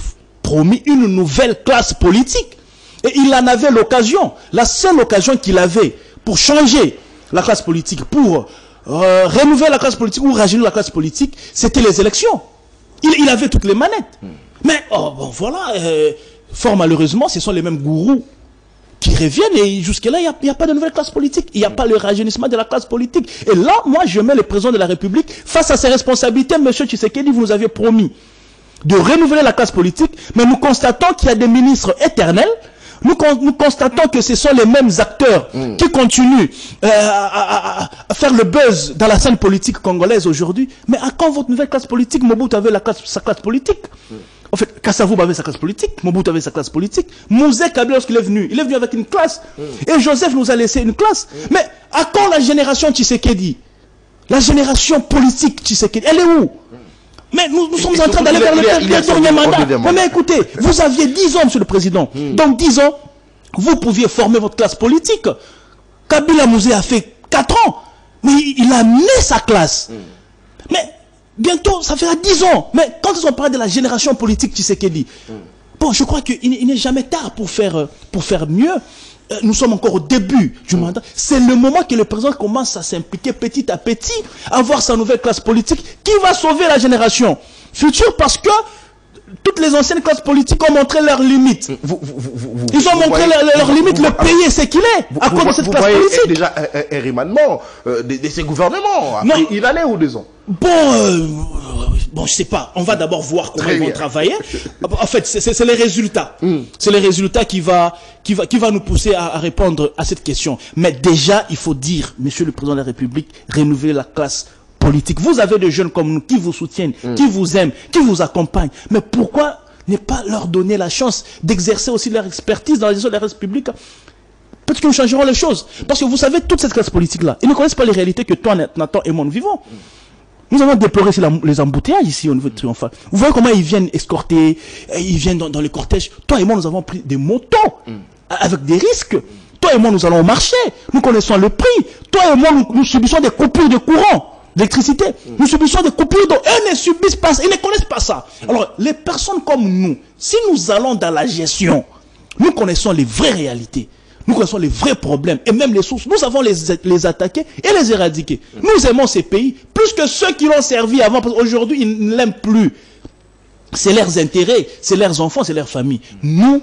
promis une nouvelle classe politique. Et il en avait l'occasion, la seule occasion qu'il avait pour changer la classe politique, pour renouveler la classe politique ou rajeunir la classe politique, c'était les élections. Il avait toutes les manettes. Mais, voilà, fort malheureusement, ce sont les mêmes gourous qui reviennent et jusque-là, il n'y a pas de nouvelle classe politique. Il n'y a pas le rajeunissement de la classe politique. Et là, moi, je mets le président de la République face à ses responsabilités. Monsieur Tshisekedi, vous nous aviez promis de renouveler la classe politique, mais nous constatons qu'il y a des ministres éternels. Nous constatons que ce sont les mêmes acteurs qui continuent à faire le buzz dans la scène politique congolaise aujourd'hui. Mais à quand votre nouvelle classe politique? Mobutu avait sa classe politique. En fait, Kassavou avait sa classe politique, Mobutu avait sa classe politique. Mouzé Kabila, lorsqu'il est venu avec une classe. Et Joseph nous a laissé une classe. Mais à quand la génération Tshisekedi? La génération politique Tshisekedi, elle est où? Mais nous sommes en train d'aller vers le dernier mandat. Mais écoutez, vous aviez 10 ans, monsieur le président. Donc 10 ans, vous pouviez former votre classe politique. Kabila Mouzé a fait 4 ans. Mais il a mené sa classe. Mais bientôt, ça fera 10 ans. Mais quand on parle de la génération politique Tshisekedi, bon, je crois qu'il n'est jamais tard pour faire mieux. Nous sommes encore au début du mandat. C'est le moment que le président commence à s'impliquer petit à petit, à avoir sa nouvelle classe politique qui va sauver la génération future, parce que toutes les anciennes classes politiques ont montré leurs limites. Ils ont montré leurs limites. Le pays est ce qu'il est à cause de cette classe politique. Déjà un remaniement de ces gouvernements. Après, il en est où 2 ans? Bon, je sais pas. On va d'abord voir comment ils vont travailler. En fait, c'est les résultats. C'est les résultats qui va nous pousser à répondre à cette question. Mais déjà, il faut dire, monsieur le président de la République, renouveler la classe politique. Vous avez des jeunes comme nous qui vous soutiennent, qui vous aiment, qui vous accompagnent. Mais pourquoi ne pas leur donner la chance d'exercer aussi leur expertise dans la gestion de la République? Peut-être que nous changerons les choses. Parce que vous savez, toute cette classe politique-là, ils ne connaissent pas les réalités que toi, Nathan et moi, nous vivons. Nous avons déploré les embouteillages ici au niveau de Triomphal. Vous voyez comment ils viennent escorter, ils viennent dans les cortèges. Toi et moi, nous avons pris des motos avec des risques. Toi et moi, nous allons au marché. Nous connaissons le prix. Toi et moi, nous subissons des coupures de courant, d'électricité. Nous subissons des coupures d'eau. Eux ne subissent pas ça. Ils ne connaissent pas ça. Alors, les personnes comme nous, si nous allons dans la gestion, nous connaissons les vraies réalités. Nous connaissons les vrais problèmes et même les sources. Nous savons les attaquer et les éradiquer. Nous aimons ces pays plus que ceux qui l'ont servi avant. Parce qu'aujourd'hui, ils ne l'aiment plus. C'est leurs intérêts, c'est leurs enfants, c'est leur famille. Nous,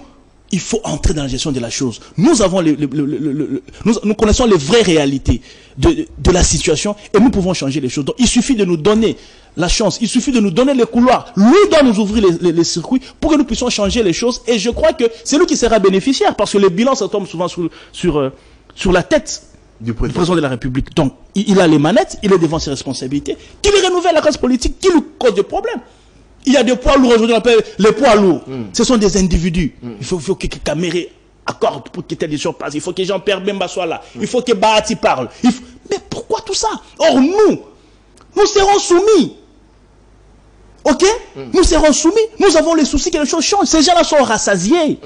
il faut entrer dans la gestion de la chose. Nous avons nous connaissons les vraies réalités de la situation et nous pouvons changer les choses. Donc, il suffit de nous donner la chance, il suffit de nous donner les couloirs. Lui doit nous ouvrir les circuits pour que nous puissions changer les choses. Et je crois que c'est lui qui sera bénéficiaire parce que les bilans, ça tombe souvent sur la tête du président de la République. Donc, il a les manettes, il est devant ses responsabilités. Qu'il renouvelle la classe politique, qui lui cause des problèmes. Il y a des poids lourds aujourd'hui, on appelle les poids lourds. Ce sont des individus. Il faut que Caméré accorde pour que telle décision passe. Il faut que Jean-Pierre Bemba soit là. Il faut que Bahati parle. Mais pourquoi tout ça? Or, nous serons soumis. Ok? Nous serons soumis. Nous avons les soucis que les choses changent. Ces gens-là sont rassasiés.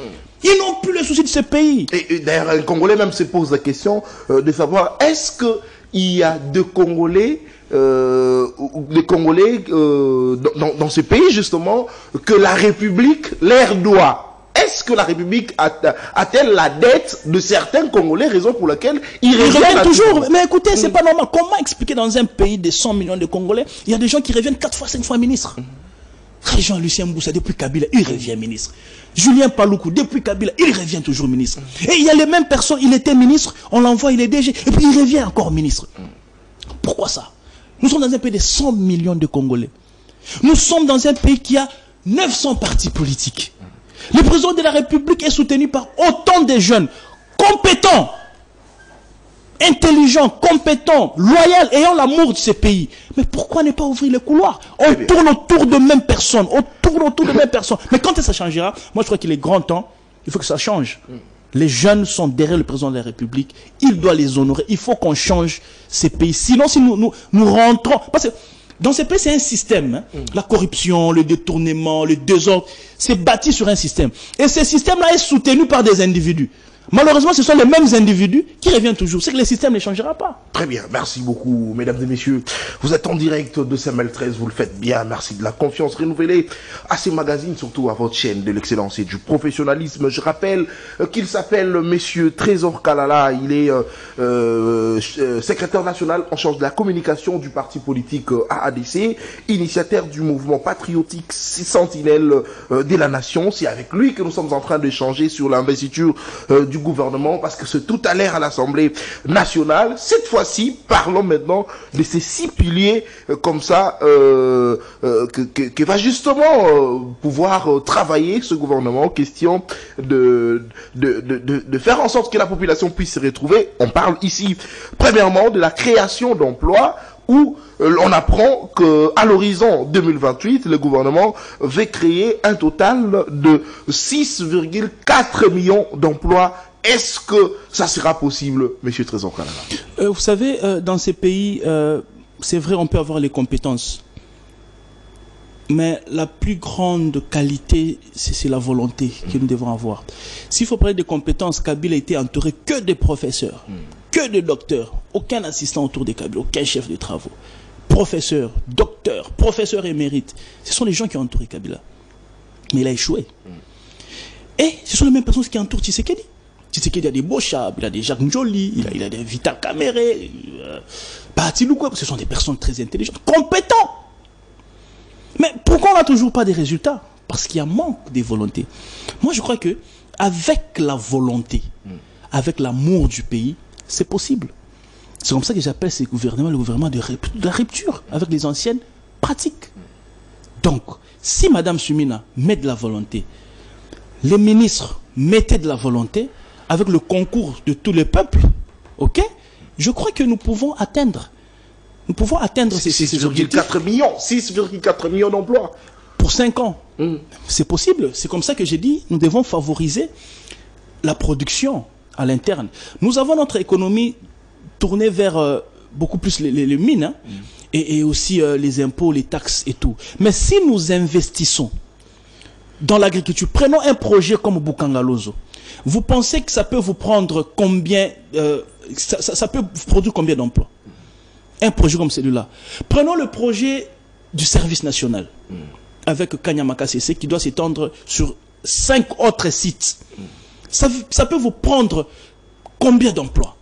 Ils n'ont plus les soucis de ce pays. Et d'ailleurs, un Congolais même se pose la question de savoir, est-ce qu'il y a deux Congolais les Congolais dans ce pays justement que la République leur doit? Est-ce que la République a-t-elle la dette de certains Congolais, raison pour laquelle ils reviennent toujours? Mais écoutez, c'est pas normal. Comment expliquer dans un pays de 100 millions de Congolais, il y a des gens qui reviennent 4 fois, 5 fois ministres? Jean-Lucien Mboussa, depuis Kabila, il revient ministre. Julien Paloukou, depuis Kabila, il revient toujours ministre. Et il y a les mêmes personnes, il était ministre, on l'envoie, il est DG, et puis il revient encore ministre. Pourquoi ça? Nous sommes dans un pays de 100 millions de Congolais. Nous sommes dans un pays qui a 900 partis politiques. Le président de la République est soutenu par autant de jeunes compétents, intelligents, compétents, loyaux, ayant l'amour de ce pays. Mais pourquoi ne pas ouvrir les couloirs? On tourne autour de mêmes personnes, Mais quand ça changera, moi je crois qu'il est grand temps, il faut que ça change. Les jeunes sont derrière le président de la République. Il doit les honorer. Il faut qu'on change ces pays. Sinon, si nous rentrons... Parce que dans ces pays, c'est un système. La corruption, le détournement, le désordre, c'est bâti sur un système. Et ce système-là est soutenu par des individus. Malheureusement, ce sont les mêmes individus qui reviennent toujours. C'est que le système ne changera pas. Très bien, merci beaucoup, mesdames et messieurs. Vous êtes en direct de Samuel 13, vous le faites bien. Merci de la confiance renouvelée à ces magazines, surtout à votre chaîne de l'excellence et du professionnalisme. Je rappelle qu'il s'appelle Monsieur Trésor Kalala. Il est secrétaire national en charge de la communication du parti politique AADC, initiateur du mouvement patriotique Sentinelle de la Nation. C'est avec lui que nous sommes en train d'échanger sur l'investiture du gouvernement, parce que c'est tout à l'heure à l'Assemblée nationale. Cette fois-ci, parlons maintenant de ces 6 piliers comme ça que va justement pouvoir travailler ce gouvernement. Question de faire en sorte que la population puisse se retrouver. On parle ici premièrement de la création d'emplois, où on apprend qu'à l'horizon 2028, le gouvernement veut créer un total de 6,4 millions d'emplois. Est-ce que ça sera possible, Monsieur Trésor Kalala? Vous savez, dans ces pays, c'est vrai, on peut avoir les compétences. Mais la plus grande qualité, c'est la volonté que nous devons avoir. S'il faut parler de compétences, Kabila a été entouré que de professeurs, que de docteurs. Aucun assistant autour de Kabila, aucun chef de travaux. Professeurs, docteurs, professeurs émérites. Ce sont les gens qui ont entouré Kabila. Mais il a échoué. Et ce sont les mêmes personnes qui entourent Tshisekedi. Tshisekedi a des Bochab, il a des Jacques Njoli, il a des Vital Kamere, Bahati Lukwebo. Ce sont des personnes très intelligentes, compétentes. Mais pourquoi on n'a toujours pas des résultats? Parce qu'il y a manque de volonté. Moi, je crois que avec la volonté, avec l'amour du pays, c'est possible. C'est comme ça que j'appelle ce gouvernement le gouvernement de la rupture avec les anciennes pratiques. Donc, si Madame Sumina met de la volonté, les ministres mettaient de la volonté, avec le concours de tous les peuples, ok, je crois que nous pouvons atteindre. Nous pouvons atteindre ces 6,4 millions, 6,4 millions d'emplois. Pour 5 ans. C'est possible. C'est comme ça que j'ai dit, nous devons favoriser la production à l'interne. Nous avons notre économie tournée vers beaucoup plus les mines, hein, et aussi les impôts, les taxes et tout. Mais si nous investissons dans l'agriculture, prenons un projet comme Bukangalozo. Vous pensez que ça peut vous prendre combien, ça peut vous produire combien d'emplois? Un projet comme celui-là. Prenons le projet du service national, avec Kanyamaka CC, qui doit s'étendre sur 5 autres sites. Ça peut vous prendre combien d'emplois?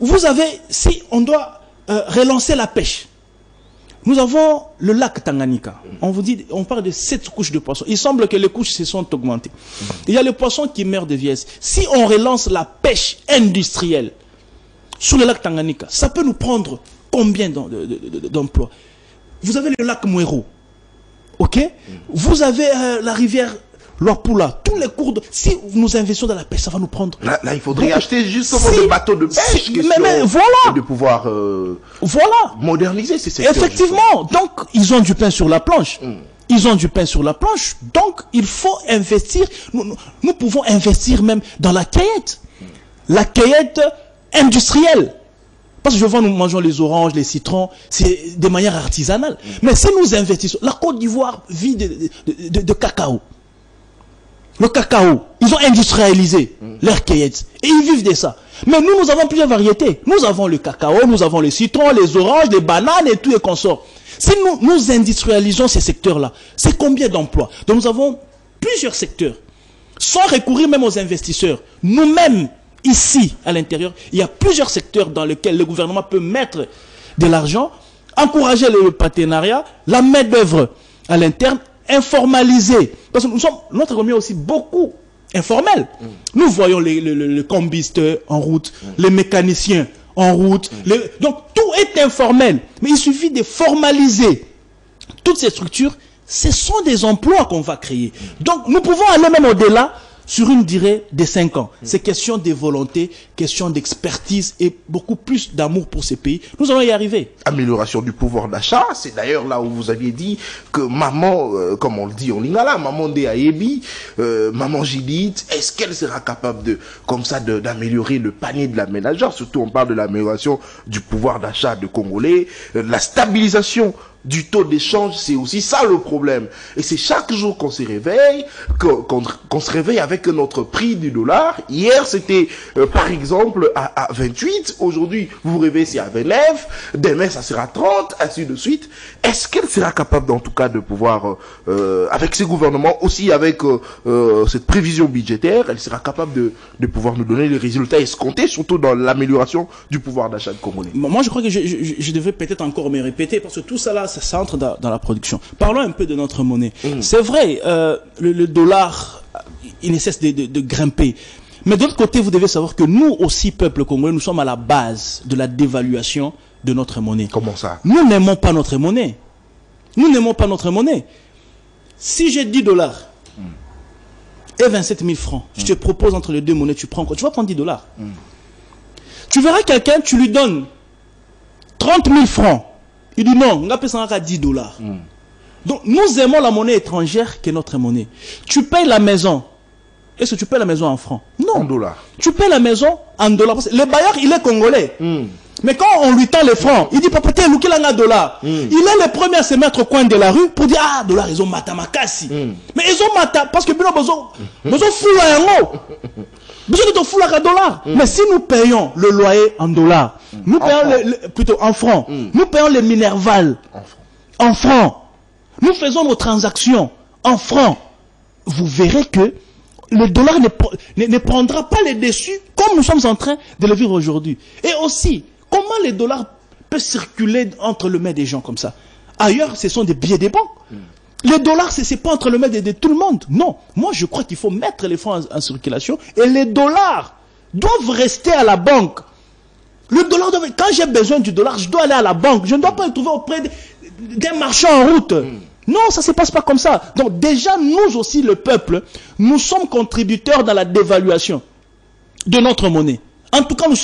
Vous avez, si on doit relancer la pêche, nous avons le lac Tanganyika. On parle de 7 couches de poissons. Il semble que les couches se sont augmentées. Il y a les poissons qui meurent de vieillesse. Si on relance la pêche industrielle sur le lac Tanganyika, ça peut nous prendre combien d'emplois? Vous avez le lac Mwero. Ok? Vous avez la rivière Luapula, tous les cours de... Si nous investissons dans la pêche, ça va nous prendre... Là il faudrait acheter justement des bateaux de pêche, mais voilà, de pouvoir moderniser ces secteurs. Effectivement, donc ils ont du pain sur la planche. Ils ont du pain sur la planche, donc il faut investir. Nous pouvons investir même dans la cueillette. La cueillette industrielle. Parce que je vois, nous mangeons les oranges, les citrons, c'est de manière artisanale. Mais si nous investissons... La Côte d'Ivoire vit de cacao. Le cacao, ils ont industrialisé leur cueillette et ils vivent de ça. Mais nous avons plusieurs variétés. Nous avons le cacao, nous avons les citrons, les oranges, les bananes et tout les consorts. Si nous industrialisons ces secteurs-là, c'est combien d'emplois? Donc nous avons plusieurs secteurs. Sans recourir même aux investisseurs, nous-mêmes, ici, à l'intérieur, il y a plusieurs secteurs dans lesquels le gouvernement peut mettre de l'argent, encourager le partenariat, la main-d'œuvre à l'interne, informalisé. Parce que notre économie est aussi beaucoup informelle. Nous voyons les combistes en route, les mécaniciens en route. Donc tout est informel. Mais il suffit de formaliser toutes ces structures. Ce sont des emplois qu'on va créer. Donc nous pouvons aller même au-delà sur une durée de 5 ans. C'est question de volonté, question d'expertise et beaucoup plus d'amour pour ces pays. Nous allons y arriver. Amélioration du pouvoir d'achat, c'est d'ailleurs là où vous aviez dit que maman, comme on le dit en lingala, maman de Ayebi, maman Judith, est-ce qu'elle sera capable comme ça, d'améliorer le panier de la ménagère? Surtout on parle de l'amélioration du pouvoir d'achat de Congolais, la stabilisation du taux d'échange, c'est aussi ça le problème. Et c'est chaque jour qu'on se réveille, qu'on se réveille avec notre prix du dollar. Hier, c'était par exemple à 28. Aujourd'hui, vous vous réveillez, c'est à 29. Demain, ça sera 30, ainsi de suite. Est-ce qu'elle sera capable, en tout cas, de pouvoir, avec ses gouvernements, aussi avec cette prévision budgétaire, elle sera capable de pouvoir nous donner les résultats escomptés, surtout dans l'amélioration du pouvoir d'achat de Congolais? Moi, je crois que je devais peut-être encore me répéter, parce que tout ça là, ça entre dans la production. Parlons un peu de notre monnaie. C'est vrai, le dollar, il ne cesse de grimper. Mais de l'autre côté, vous devez savoir que nous aussi, peuple congolais, nous sommes à la base de la dévaluation de notre monnaie. Comment ça? Nous n'aimons pas notre monnaie. Nous n'aimons pas notre monnaie. Si j'ai 10 dollars et 27 000 francs, je te propose entre les deux monnaies, tu prends quoi? Tu vas prendre 10 dollars. Tu verras quelqu'un, tu lui donnes 30 000 francs. Il dit non, on a payé ça à 10 dollars. Donc nous aimons la monnaie étrangère qui est notre monnaie. Tu payes la maison. Est-ce que tu payes la maison en francs? Non. En dollars. Tu payes la maison en dollars. Parce que le bailleur, il est congolais. Mais quand on lui tend les francs, il dit papa, nous qui l'en a dollars. Il est le premier à se mettre au coin de la rue pour dire ah, dollars, ils ont matamakasi. Mais ils ont mata parce que nous avons fou la yango. Besoin de te fou la dollars. Mais si nous payons le loyer en dollars, nous payons plutôt en francs, nous payons les Minerval en francs, nous faisons nos transactions en francs, vous verrez que le dollar ne prendra pas les dessus comme nous sommes en train de le vivre aujourd'hui. Et aussi, comment les dollars peuvent circuler entre les mains des gens comme ça? Ailleurs, ce sont des billets des banques. Les dollars, ce n'est pas entre les mains de tout le monde. Non. Moi, je crois qu'il faut mettre les francs en circulation et les dollars doivent rester à la banque. Le dollar, quand j'ai besoin du dollar, je dois aller à la banque. Je ne dois pas le trouver auprès d'un marchand en route. Non, ça ne se passe pas comme ça. Donc déjà, nous aussi, le peuple, nous sommes contributeurs dans la dévaluation de notre monnaie. En tout cas, nous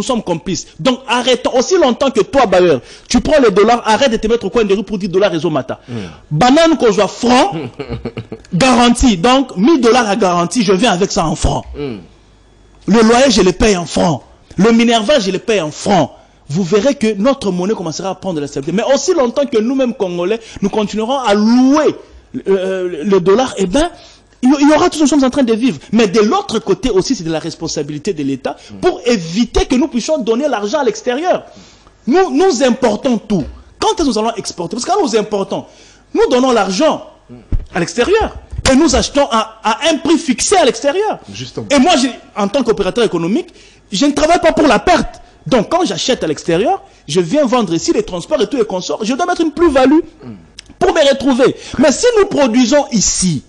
sommes complices. Donc arrêtons. Aussi longtemps que toi, bailleur, tu prends les dollars, arrête de te mettre au coin des rues pour dire dollars réseau mata. Banane qu'on soit franc, garantie. Donc 1000 dollars à garantie, je viens avec ça en francs. Le loyer, je le paye en francs. Le Minerval, je le paye en francs. Vous verrez que notre monnaie commencera à prendre de la stabilité. Mais aussi longtemps que nous-mêmes, Congolais, nous continuerons à louer le dollar, eh bien, il y aura tout ce que nous sommes en train de vivre. Mais de l'autre côté aussi, c'est de la responsabilité de l'État pour éviter que nous puissions donner l'argent à l'extérieur. Nous importons tout. Quand est-ce que nous allons exporter? Parce que quand nous importons, nous donnons l'argent à l'extérieur. Et nous achetons à un prix fixé à l'extérieur. Et moi, en tant qu'opérateur économique, je ne travaille pas pour la perte. Donc quand j'achète à l'extérieur, je viens vendre ici les transports et tous les consorts, je dois mettre une plus-value pour me retrouver. Mais si nous produisons ici,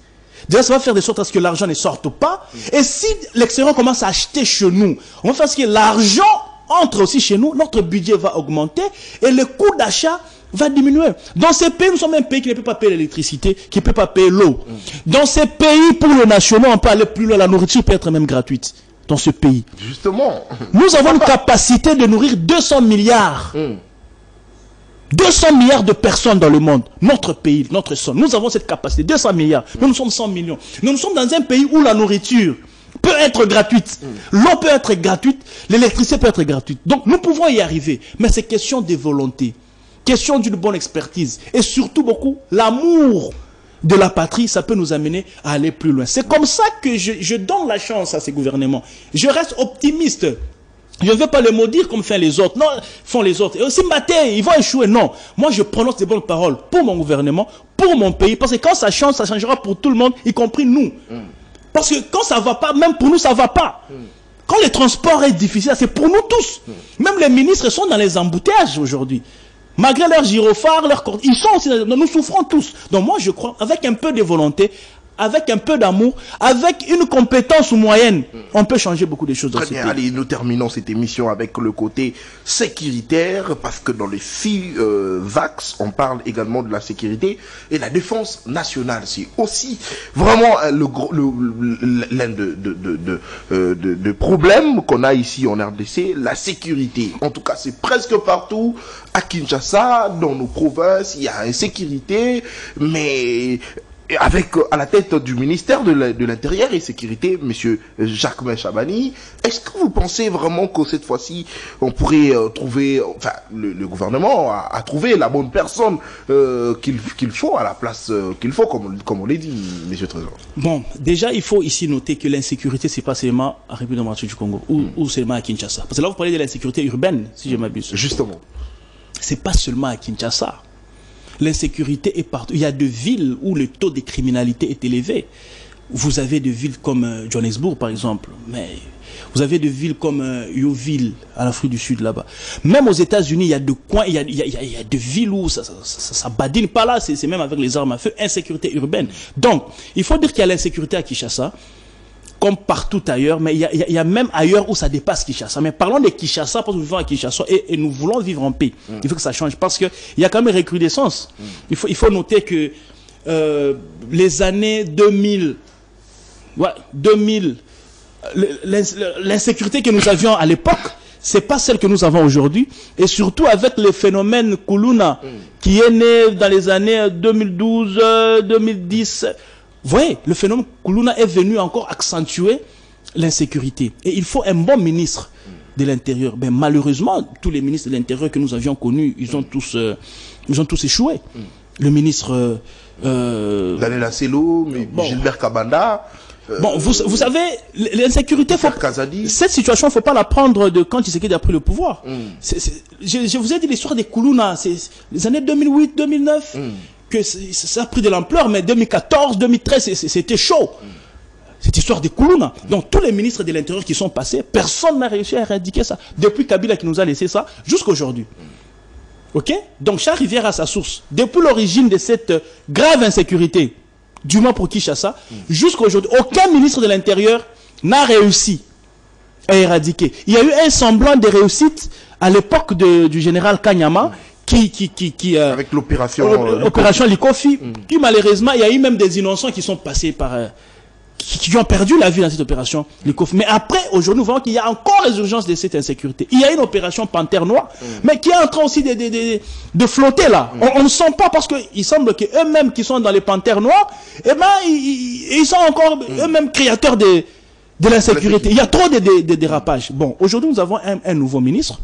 déjà ça va faire de sorte à ce que l'argent ne sorte pas. Et si l'extérieur commence à acheter chez nous, on va faire ce que l'argent entre aussi chez nous, notre budget va augmenter et le coût d'achat va diminuer. Dans ces pays, nous sommes un pays qui ne peut pas payer l'électricité, qui ne peut pas payer l'eau. Dans ces pays, pour le national, on peut aller plus loin, la nourriture peut être même gratuite. Dans ce pays. Justement. Nous avons une capacité de nourrir 200 milliards. 200 milliards de personnes dans le monde. Notre pays, notre sol. Nous avons cette capacité. 200 milliards. Nous sommes 100 millions. Nous sommes dans un pays où la nourriture peut être gratuite. L'eau peut être gratuite. L'électricité peut être gratuite. Donc nous pouvons y arriver. Mais c'est question de volonté. Question d'une bonne expertise. Et surtout beaucoup, l'amour de la patrie, ça peut nous amener à aller plus loin. C'est comme ça que je donne la chance à ces gouvernements. Je reste optimiste. Je ne veux pas le maudire comme font les autres. Non, font les autres. Et aussi Maté, ils vont échouer. Non. Moi, je prononce des bonnes paroles pour mon gouvernement, pour mon pays. Parce que quand ça change, ça changera pour tout le monde, y compris nous. Parce que quand ça ne va pas, même pour nous, ça ne va pas. Quand le transport est difficile, c'est pour nous tous. Même les ministres sont dans les embouteillages aujourd'hui. Malgré leurs gyrophares, ils sont aussi, nous souffrons tous. Donc moi je crois, avec un peu de volonté, avec un peu d'amour, avec une compétence moyenne, on peut changer beaucoup de choses dans ce pays. Allez, nous terminons cette émission avec le côté sécuritaire, parce que dans les 6 VAX, on parle également de la sécurité et la défense nationale. C'est aussi vraiment l'un de problèmes qu'on a ici en RDC, la sécurité. En tout cas, c'est presque partout. À Kinshasa, dans nos provinces, il y a insécurité, mais avec à la tête du ministère de l'Intérieur et Sécurité, monsieur Jacquemain Chabani, est-ce que vous pensez vraiment que cette fois-ci, on pourrait trouver, enfin, le gouvernement a trouvé la bonne personne qu'il faut à la place qu'il faut, comme on l'a dit, monsieur Trésor? Bon, déjà, il faut ici noter que l'insécurité, c'est pas seulement à République démocratique du Congo ou seulement à Kinshasa. Parce que là, vous parlez de l'insécurité urbaine, si je m'abuse. Justement. C'est pas seulement à Kinshasa. L'insécurité est partout. Il y a des villes où le taux de criminalité est élevé. Vous avez des villes comme Johannesburg, par exemple. Mais vous avez des villes comme Yeoville, à l'Afrique du Sud, là-bas. Même aux États-Unis, il y a des coins, il y a des villes où ça badine pas là. C'est même avec les armes à feu, insécurité urbaine. Donc, il faut dire qu'il y a l'insécurité à Kinshasa, comme partout ailleurs, mais il y a même ailleurs où ça dépasse Kinshasa. Mais parlons de Kinshasa, parce que nous vivons à Kinshasa et nous voulons vivre en paix. Il faut que ça change, parce qu'il y a quand même une recrudescence. Il faut noter que les années 2000, l'insécurité que nous avions à l'époque, c'est pas celle que nous avons aujourd'hui. Et surtout avec le phénomène Kuluna, qui est né dans les années 2012, 2010. Vous voyez, le phénomène Kuluna est venu encore accentuer l'insécurité. Et il faut un bon ministre de l'Intérieur. Ben, malheureusement, tous les ministres de l'Intérieur que nous avions connus, ils ont tous échoué. Le ministre... Daniel Asselo, Gilbert Kabanda... Bon, vous savez, l'insécurité, cette situation, il ne faut pas la prendre de quand Tshisekedi a pris le pouvoir. Je vous ai dit l'histoire des Kuluna, c'est les années 2008, 2009... que ça a pris de l'ampleur, mais 2014, 2013, c'était chaud. Cette histoire des Kuluna. Donc, tous les ministres de l'Intérieur qui sont passés, personne n'a réussi à éradiquer ça. Depuis Kabila qui nous a laissé ça, jusqu'à aujourd'hui. Ok? Donc, chaque rivière a sa source. Depuis l'origine de cette grave insécurité, du moins pour Kinshasa, jusqu'à aujourd'hui, aucun ministre de l'Intérieur n'a réussi à éradiquer. Il y a eu un semblant de réussite à l'époque du général Kanyama, avec l'opération Likofi, qui malheureusement, il y a eu même des innocents qui sont passés par... qui ont perdu la vie dans cette opération Likofi. Mais après, aujourd'hui, nous voyons qu'il y a encore les urgences de cette insécurité. Il y a une opération Panthère Noire, mais qui est en train aussi de flotter là. On ne sent pas, parce qu'il semble qu'eux-mêmes qui sont dans les Panthères Noires, eh ben, ils sont encore eux-mêmes créateurs de l'insécurité. Il y a trop de dérapages. Bon, aujourd'hui, nous avons un nouveau ministre,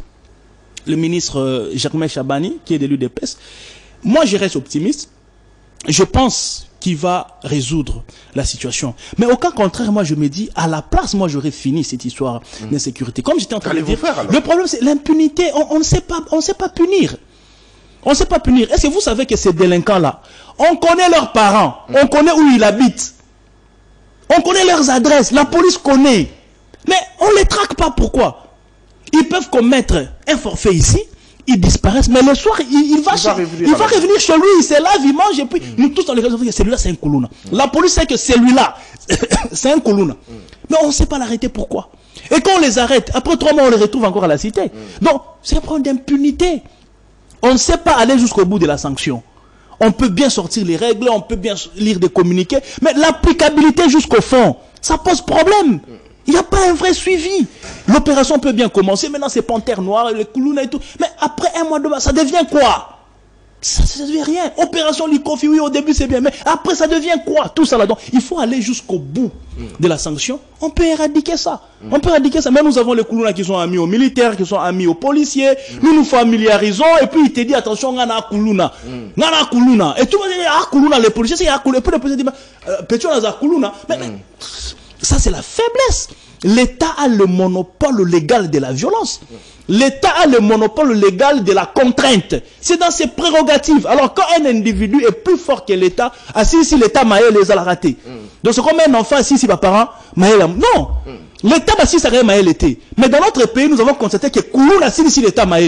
le ministre Jacquemain Chabani, qui est de l'UDPS. Moi, je reste optimiste. Je pense qu'il va résoudre la situation. Mais au cas contraire, moi, je me dis, à la place, moi, j'aurais fini cette histoire d'insécurité. Comme j'étais en train de dire, le problème, c'est l'impunité. On ne sait pas punir. On ne sait pas punir. Est-ce que vous savez que ces délinquants-là, on connaît leurs parents, on connaît où ils habitent, on connaît leurs adresses, la police connaît. Mais on ne les traque pas. Pourquoi? Ils peuvent commettre un forfait ici, ils disparaissent, mais le soir, il va revenir chez lui, c'est là, il mange, et puis nous tous dans les réseaux, celui-là c'est un Koulouna. La police sait que celui-là, c'est un Koulouna. Mais on ne sait pas l'arrêter, pourquoi? Et quand on les arrête, après 3 mois, on les retrouve encore à la cité. Donc, c'est un problème d'impunité. On ne sait pas aller jusqu'au bout de la sanction. On peut bien sortir les règles, on peut bien lire des communiqués, mais l'applicabilité jusqu'au fond, ça pose problème. Il n'y a pas un vrai suivi. L'opération peut bien commencer, maintenant c'est Panthère Noire, les Koulouna et tout. Mais après 1 mois de bas, ça devient quoi? Ça ne devient rien. Opération Likofi, oui, au début c'est bien, mais après ça devient quoi? Tout ça là. Donc il faut aller jusqu'au bout de la sanction. On peut éradiquer ça. On peut éradiquer ça. Mais nous avons les Koulouna qui sont amis aux militaires, qui sont amis aux policiers. Nous nous familiarisons et puis il te dit attention, on a Koulouna. On a Koulouna. Et tout le monde dit ah Koulouna, les policiers, c'est Koulouna. Et puis les policiers disent petit on a Koulouna. Mais ça c'est la faiblesse. L'État a le monopole légal de la violence. L'État a le monopole légal de la contrainte. C'est dans ses prérogatives. Alors quand un individu est plus fort que l'État, si l'État m'a les a raté. Donc c'est comme un enfant, si pas parent, non. L'État si ça m'a été. Mais dans notre pays, nous avons constaté que Koulouna si l'État m'a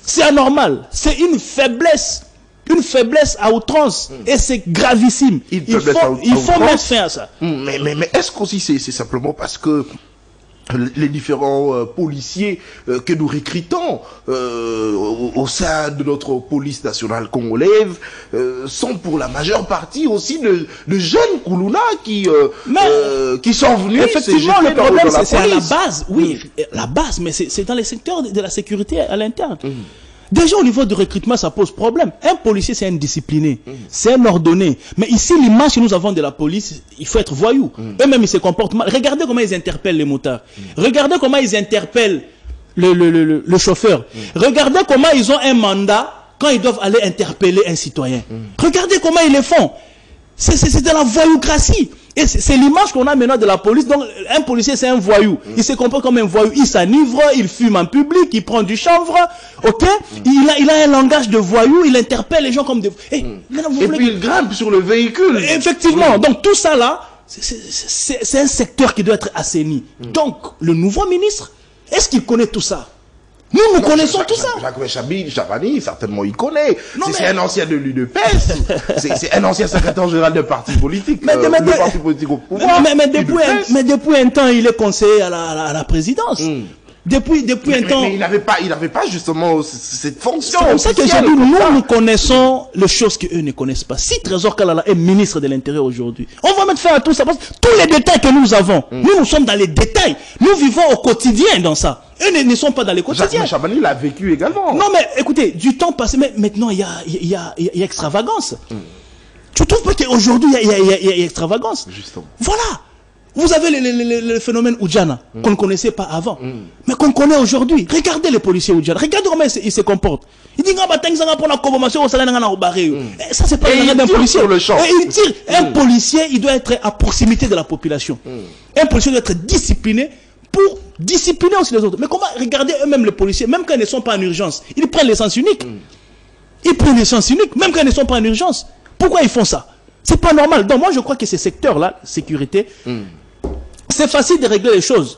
c'est anormal. C'est une faiblesse. Une faiblesse à outrance. Et c'est gravissime. Il faut mettre fin à ça. Mais est-ce qu'aussi c'est simplement parce que les différents policiers que nous recrutons au sein de notre police nationale congolaise sont pour la majeure partie aussi de jeunes Koulouna qui sont venus. Effectivement, le problème c'est à la base. Oui, la base, mais c'est dans les secteurs de la sécurité à l'interne. Déjà au niveau du recrutement, ça pose problème. Un policier, c'est un discipliné, c'est un ordonné. Mais ici, l'image que nous avons de la police, il faut être voyou. Eux-mêmes, ils se comportent mal. Regardez comment ils interpellent les motards. Regardez comment ils interpellent le chauffeur. Regardez comment ils ont un mandat quand ils doivent aller interpeller un citoyen. Regardez comment ils le font. C'est de la voyoucratie. Et c'est l'image qu'on a maintenant de la police. Donc, un policier, c'est un voyou. Il se comporte comme un voyou. Il s'enivre, il fume en public, il prend du chanvre. Ok? Il a un langage de voyou, il interpelle les gens comme des... Et puis il grimpe sur le véhicule. Effectivement. Donc, tout ça là, c'est un secteur qui doit être assaini. Donc, le nouveau ministre, est-ce qu'il connaît tout ça? Nous connaissons tout ça. Jacques Chabani, certainement, il connaît. C'est un ancien de l'UDPS. C'est un ancien secrétaire général de parti politique. De parti politique au pouvoir. Mais depuis un temps, il est conseiller à la présidence. Depuis un temps. Mais il n'avait pas justement cette fonction. C'est comme ça que j'ai dit, nous connaissons les choses qu'eux ne connaissent pas. Si Trésor Kalala est ministre de l'Intérieur aujourd'hui, on va mettre fin à tout ça. Parce que tous les détails que nous avons, nous sommes dans les détails. Nous vivons au quotidien dans ça. Eux ne sont pas dans les quotidiens. Jacques Chabani l'a vécu également. Non mais écoutez, du temps passé, mais maintenant il y a extravagance. Tu trouves pas qu'aujourd'hui il y a extravagance? Justement. Voilà. Vous avez le phénomène Oudjana, qu'on ne connaissait pas avant, mais qu'on connaît aujourd'hui. Regardez les policiers Oudjana, regardez comment ils se comportent. Ils disent, ça c'est pas un policier. Il tire. Un policier, il doit être à proximité de la population. Un policier doit être discipliné pour discipliner aussi les autres. Mais comment, regardez eux-mêmes les policiers, même quand ils ne sont pas en urgence, ils prennent l'essence unique. Ils prennent l'essence unique, même quand ils ne sont pas en urgence. Pourquoi ils font ça? C'est pas normal. Donc moi je crois que ces secteurs-là, sécurité, c'est facile de régler les choses.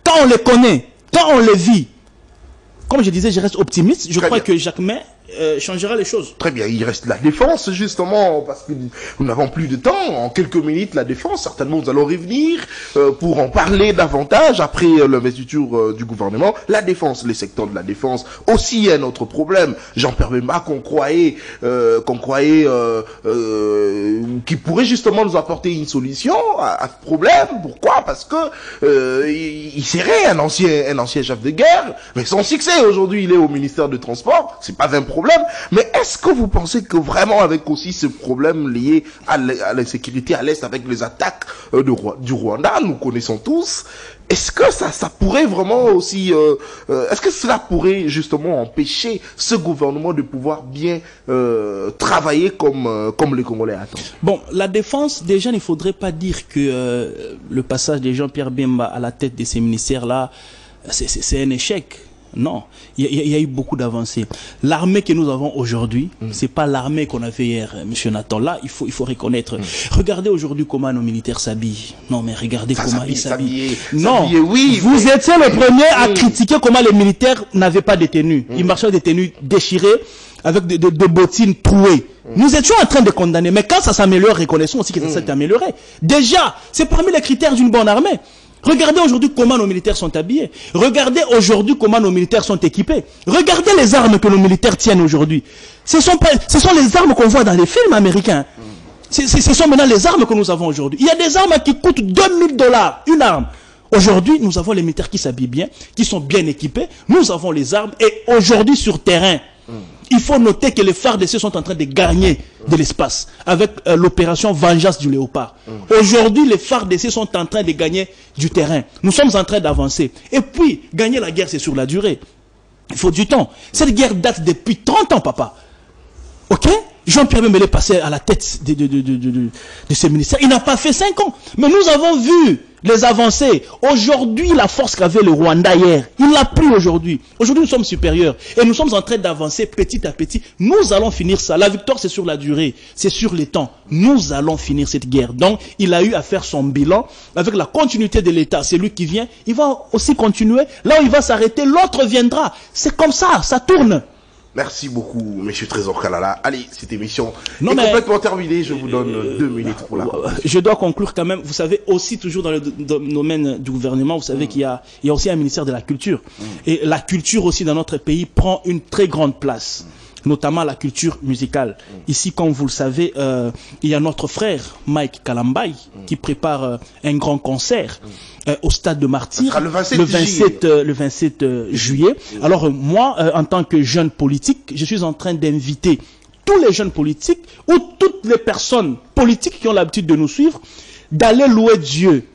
Quand on les connaît, quand on les vit, comme je disais, je reste optimiste. Je crois que Jacques May changera les choses. Très bien, il reste la défense, justement, parce que nous n'avons plus de temps. En quelques minutes, la défense, certainement, nous allons revenir pour en parler davantage après l'investiture du gouvernement. La défense, les secteurs de la défense, aussi un autre problème. Jean-Pierre Bemba, qu'on croyait qui pourrait justement nous apporter une solution à ce problème. Pourquoi? Parce que il serait un ancien chef de guerre, mais son succès aujourd'hui, il est au ministère du Transport. C'est pas un problème. Mais est-ce que vous pensez que vraiment avec aussi ce problème lié à l'insécurité à l'Est avec les attaques du Rwanda, nous connaissons tous, est-ce que ça pourrait vraiment aussi, est-ce que cela pourrait justement empêcher ce gouvernement de pouvoir bien travailler comme les Congolais attendent? Bon, la défense, déjà, il ne faudrait pas dire que le passage de Jean-Pierre Bemba à la tête de ces ministères-là, c'est un échec. Non, il y a eu beaucoup d'avancées. L'armée que nous avons aujourd'hui, c'est pas l'armée qu'on avait hier, Monsieur Nathan. Là, il faut reconnaître. Regardez aujourd'hui comment nos militaires s'habillent. Non, mais regardez comment ils s'habillent. Non, oui, vous étiez le premier à critiquer comment les militaires n'avaient pas de tenues. Ils marchaient des tenues déchirées, avec de bottines trouées. Nous étions en train de condamner, mais quand ça s'améliore, reconnaissons aussi que ça s'est amélioré. Déjà, c'est parmi les critères d'une bonne armée. Regardez aujourd'hui comment nos militaires sont habillés. Regardez aujourd'hui comment nos militaires sont équipés. Regardez les armes que nos militaires tiennent aujourd'hui. Ce sont les armes qu'on voit dans les films américains. Ce sont maintenant les armes que nous avons aujourd'hui. Il y a des armes qui coûtent $2000, une arme. Aujourd'hui, nous avons les militaires qui s'habillent bien, qui sont bien équipés. Nous avons les armes et aujourd'hui sur terrain, il faut noter que les FARDC sont en train de gagner de l'espace avec l'opération Vengeance du Léopard. Aujourd'hui, les FARDC sont en train de gagner du terrain. Nous sommes en train d'avancer. Et puis, gagner la guerre, c'est sur la durée. Il faut du temps. Cette guerre date depuis 30 ans, papa. Ok? Jean-Pierre Bemba est passé à la tête de ce ministère. Il n'a pas fait 5 ans. Mais nous avons vu les avancées. Aujourd'hui, la force qu'avait le Rwanda hier, il l'a pris aujourd'hui. Aujourd'hui, nous sommes supérieurs. Et nous sommes en train d'avancer petit à petit. Nous allons finir ça. La victoire, c'est sur la durée. C'est sur les temps. Nous allons finir cette guerre. Donc, il a eu à faire son bilan avec la continuité de l'État. C'est lui qui vient. Il va aussi continuer. Là où il va s'arrêter, l'autre viendra. C'est comme ça. Ça tourne. Merci beaucoup, Monsieur Trésor Kalala. Allez, cette émission est complètement terminée. Je vous donne 2 minutes pour la conclusion. Je dois conclure quand même. Vous savez, aussi toujours dans le domaine du gouvernement, vous savez qu'il y a aussi un ministère de la culture. Et la culture aussi dans notre pays prend une très grande place. Notamment la culture musicale. Ici, comme vous le savez, il y a notre frère Mike Kalambai qui prépare un grand concert au Stade de Martyrs le 27 juillet. Alors moi, en tant que jeune politique, je suis en train d'inviter tous les jeunes politiques ou toutes les personnes politiques qui ont l'habitude de nous suivre d'aller louer Dieu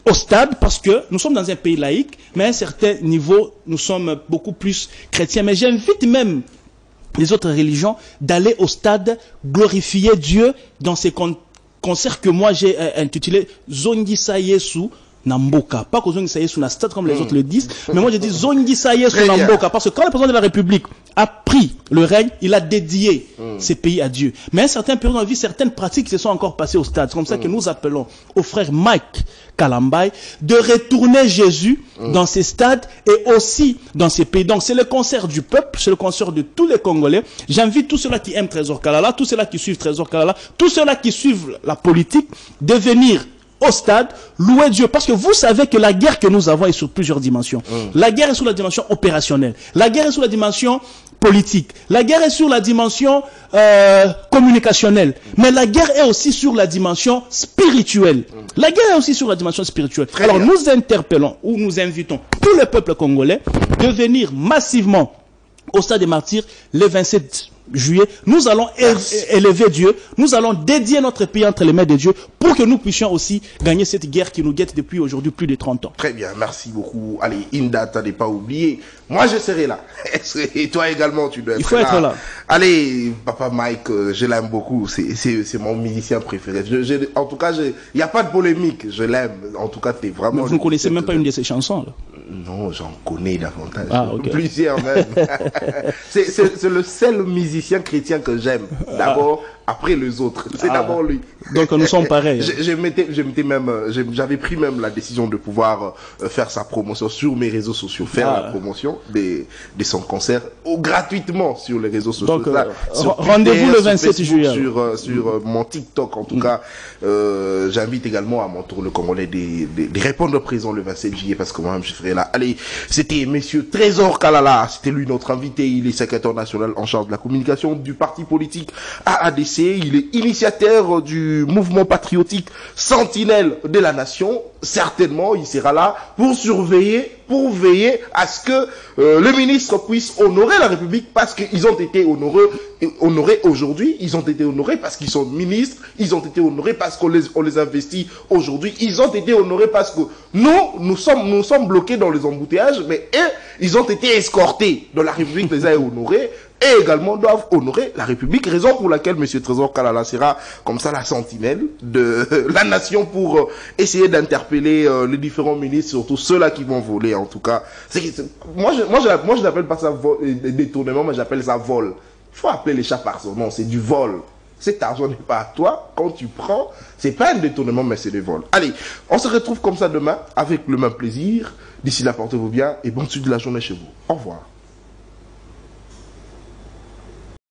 au stade, parce que nous sommes dans un pays laïque, mais à un certain niveau, nous sommes beaucoup plus chrétiens. Mais j'invite même les autres religions d'aller au stade glorifier Dieu dans ces concerts que moi j'ai intitulé Zongisa Yesu Namboka. Pas que Zongisa Yesu na stade comme les autres le disent, mais moi je dis Zongisa Yesu Namboka, parce que quand le président de la République a pris le règne, il a dédié ces pays à Dieu. Mais à un certain période, on a vu certaines pratiques qui se sont encore passées au stade. C'est comme ça que nous appelons au frère Mike Kalambai de retourner Jésus dans ces stades et aussi dans ces pays. Donc c'est le concert du peuple, c'est le concert de tous les Congolais. J'invite tous ceux-là qui aiment Trésor Kalala, tous ceux-là qui suivent Trésor Kalala, tous ceux-là qui suivent la politique, de venir au stade, louer Dieu. Parce que vous savez que la guerre que nous avons est sur plusieurs dimensions. La guerre est sur la dimension opérationnelle. La guerre est sur la dimension politique. La guerre est sur la dimension communicationnelle. Mais la guerre est aussi sur la dimension spirituelle. La guerre est aussi sur la dimension spirituelle. Alors nous interpellons ou nous invitons tout le peuple congolais de venir massivement au Stade des Martyrs le 27 juillet. Nous allons élever Dieu. Nous allons dédier notre pays entre les mains de Dieu pour que nous puissions aussi gagner cette guerre qui nous guette depuis aujourd'hui plus de 30 ans. Très bien, merci beaucoup. Allez, une date à ne pas oublier. Moi, je serai là. Et toi également, tu dois être là. Il faut être là. Allez, Papa Mike, je l'aime beaucoup. C'est mon musicien préféré. En tout cas, il n'y a pas de polémique. Je l'aime. En tout cas, tu es vraiment... Mais vous ne connaissez même pas une de ses chansons, là? Non, j'en connais davantage. Ah, okay. Plusieurs même. C'est le seul musicien chrétien que j'aime. D'abord, après les autres. C'est d'abord lui. Donc nous sommes pareils. J'avais pris même la décision de pouvoir faire sa promotion sur mes réseaux sociaux, faire la promotion de son concert gratuitement sur les réseaux sociaux. Donc rendez-vous le 27 juillet. Sur mon TikTok en tout cas. J'invite également à mon tour le Congolais de répondre présent le 27 juillet parce que moi-même je ferai là. Allez, c'était Monsieur Trésor Kalala, c'était lui notre invité. Il est secrétaire national en charge de la communication du parti politique AADC. Il est initiateur du mouvement patriotique Sentinelle de la Nation. Certainement, il sera là pour veiller à ce que le ministre puisse honorer la République parce qu'ils ont été honorés aujourd'hui. Ils ont été honorés parce qu'ils sont ministres. Ils ont été honorés parce qu'on les investit aujourd'hui. Ils ont été honorés parce que nous sommes bloqués dans les embouteillages, mais eux, ils ont été escortés. Dans la République les a honorés. et également doivent honorer la République, raison pour laquelle M. Trésor Kalala sera comme ça la sentinelle de la nation pour essayer d'interpeller les différents ministres, surtout ceux-là qui vont voler en tout cas. Moi je n'appelle pas ça détournement, mais j'appelle ça vol. Il faut appeler les chats par son nom, c'est du vol. Cet argent n'est pas à toi. Quand tu prends, c'est pas un détournement, mais c'est du vol. Allez, on se retrouve comme ça demain avec le même plaisir. D'ici là, portez-vous bien et bonne suite de la journée chez vous. Au revoir.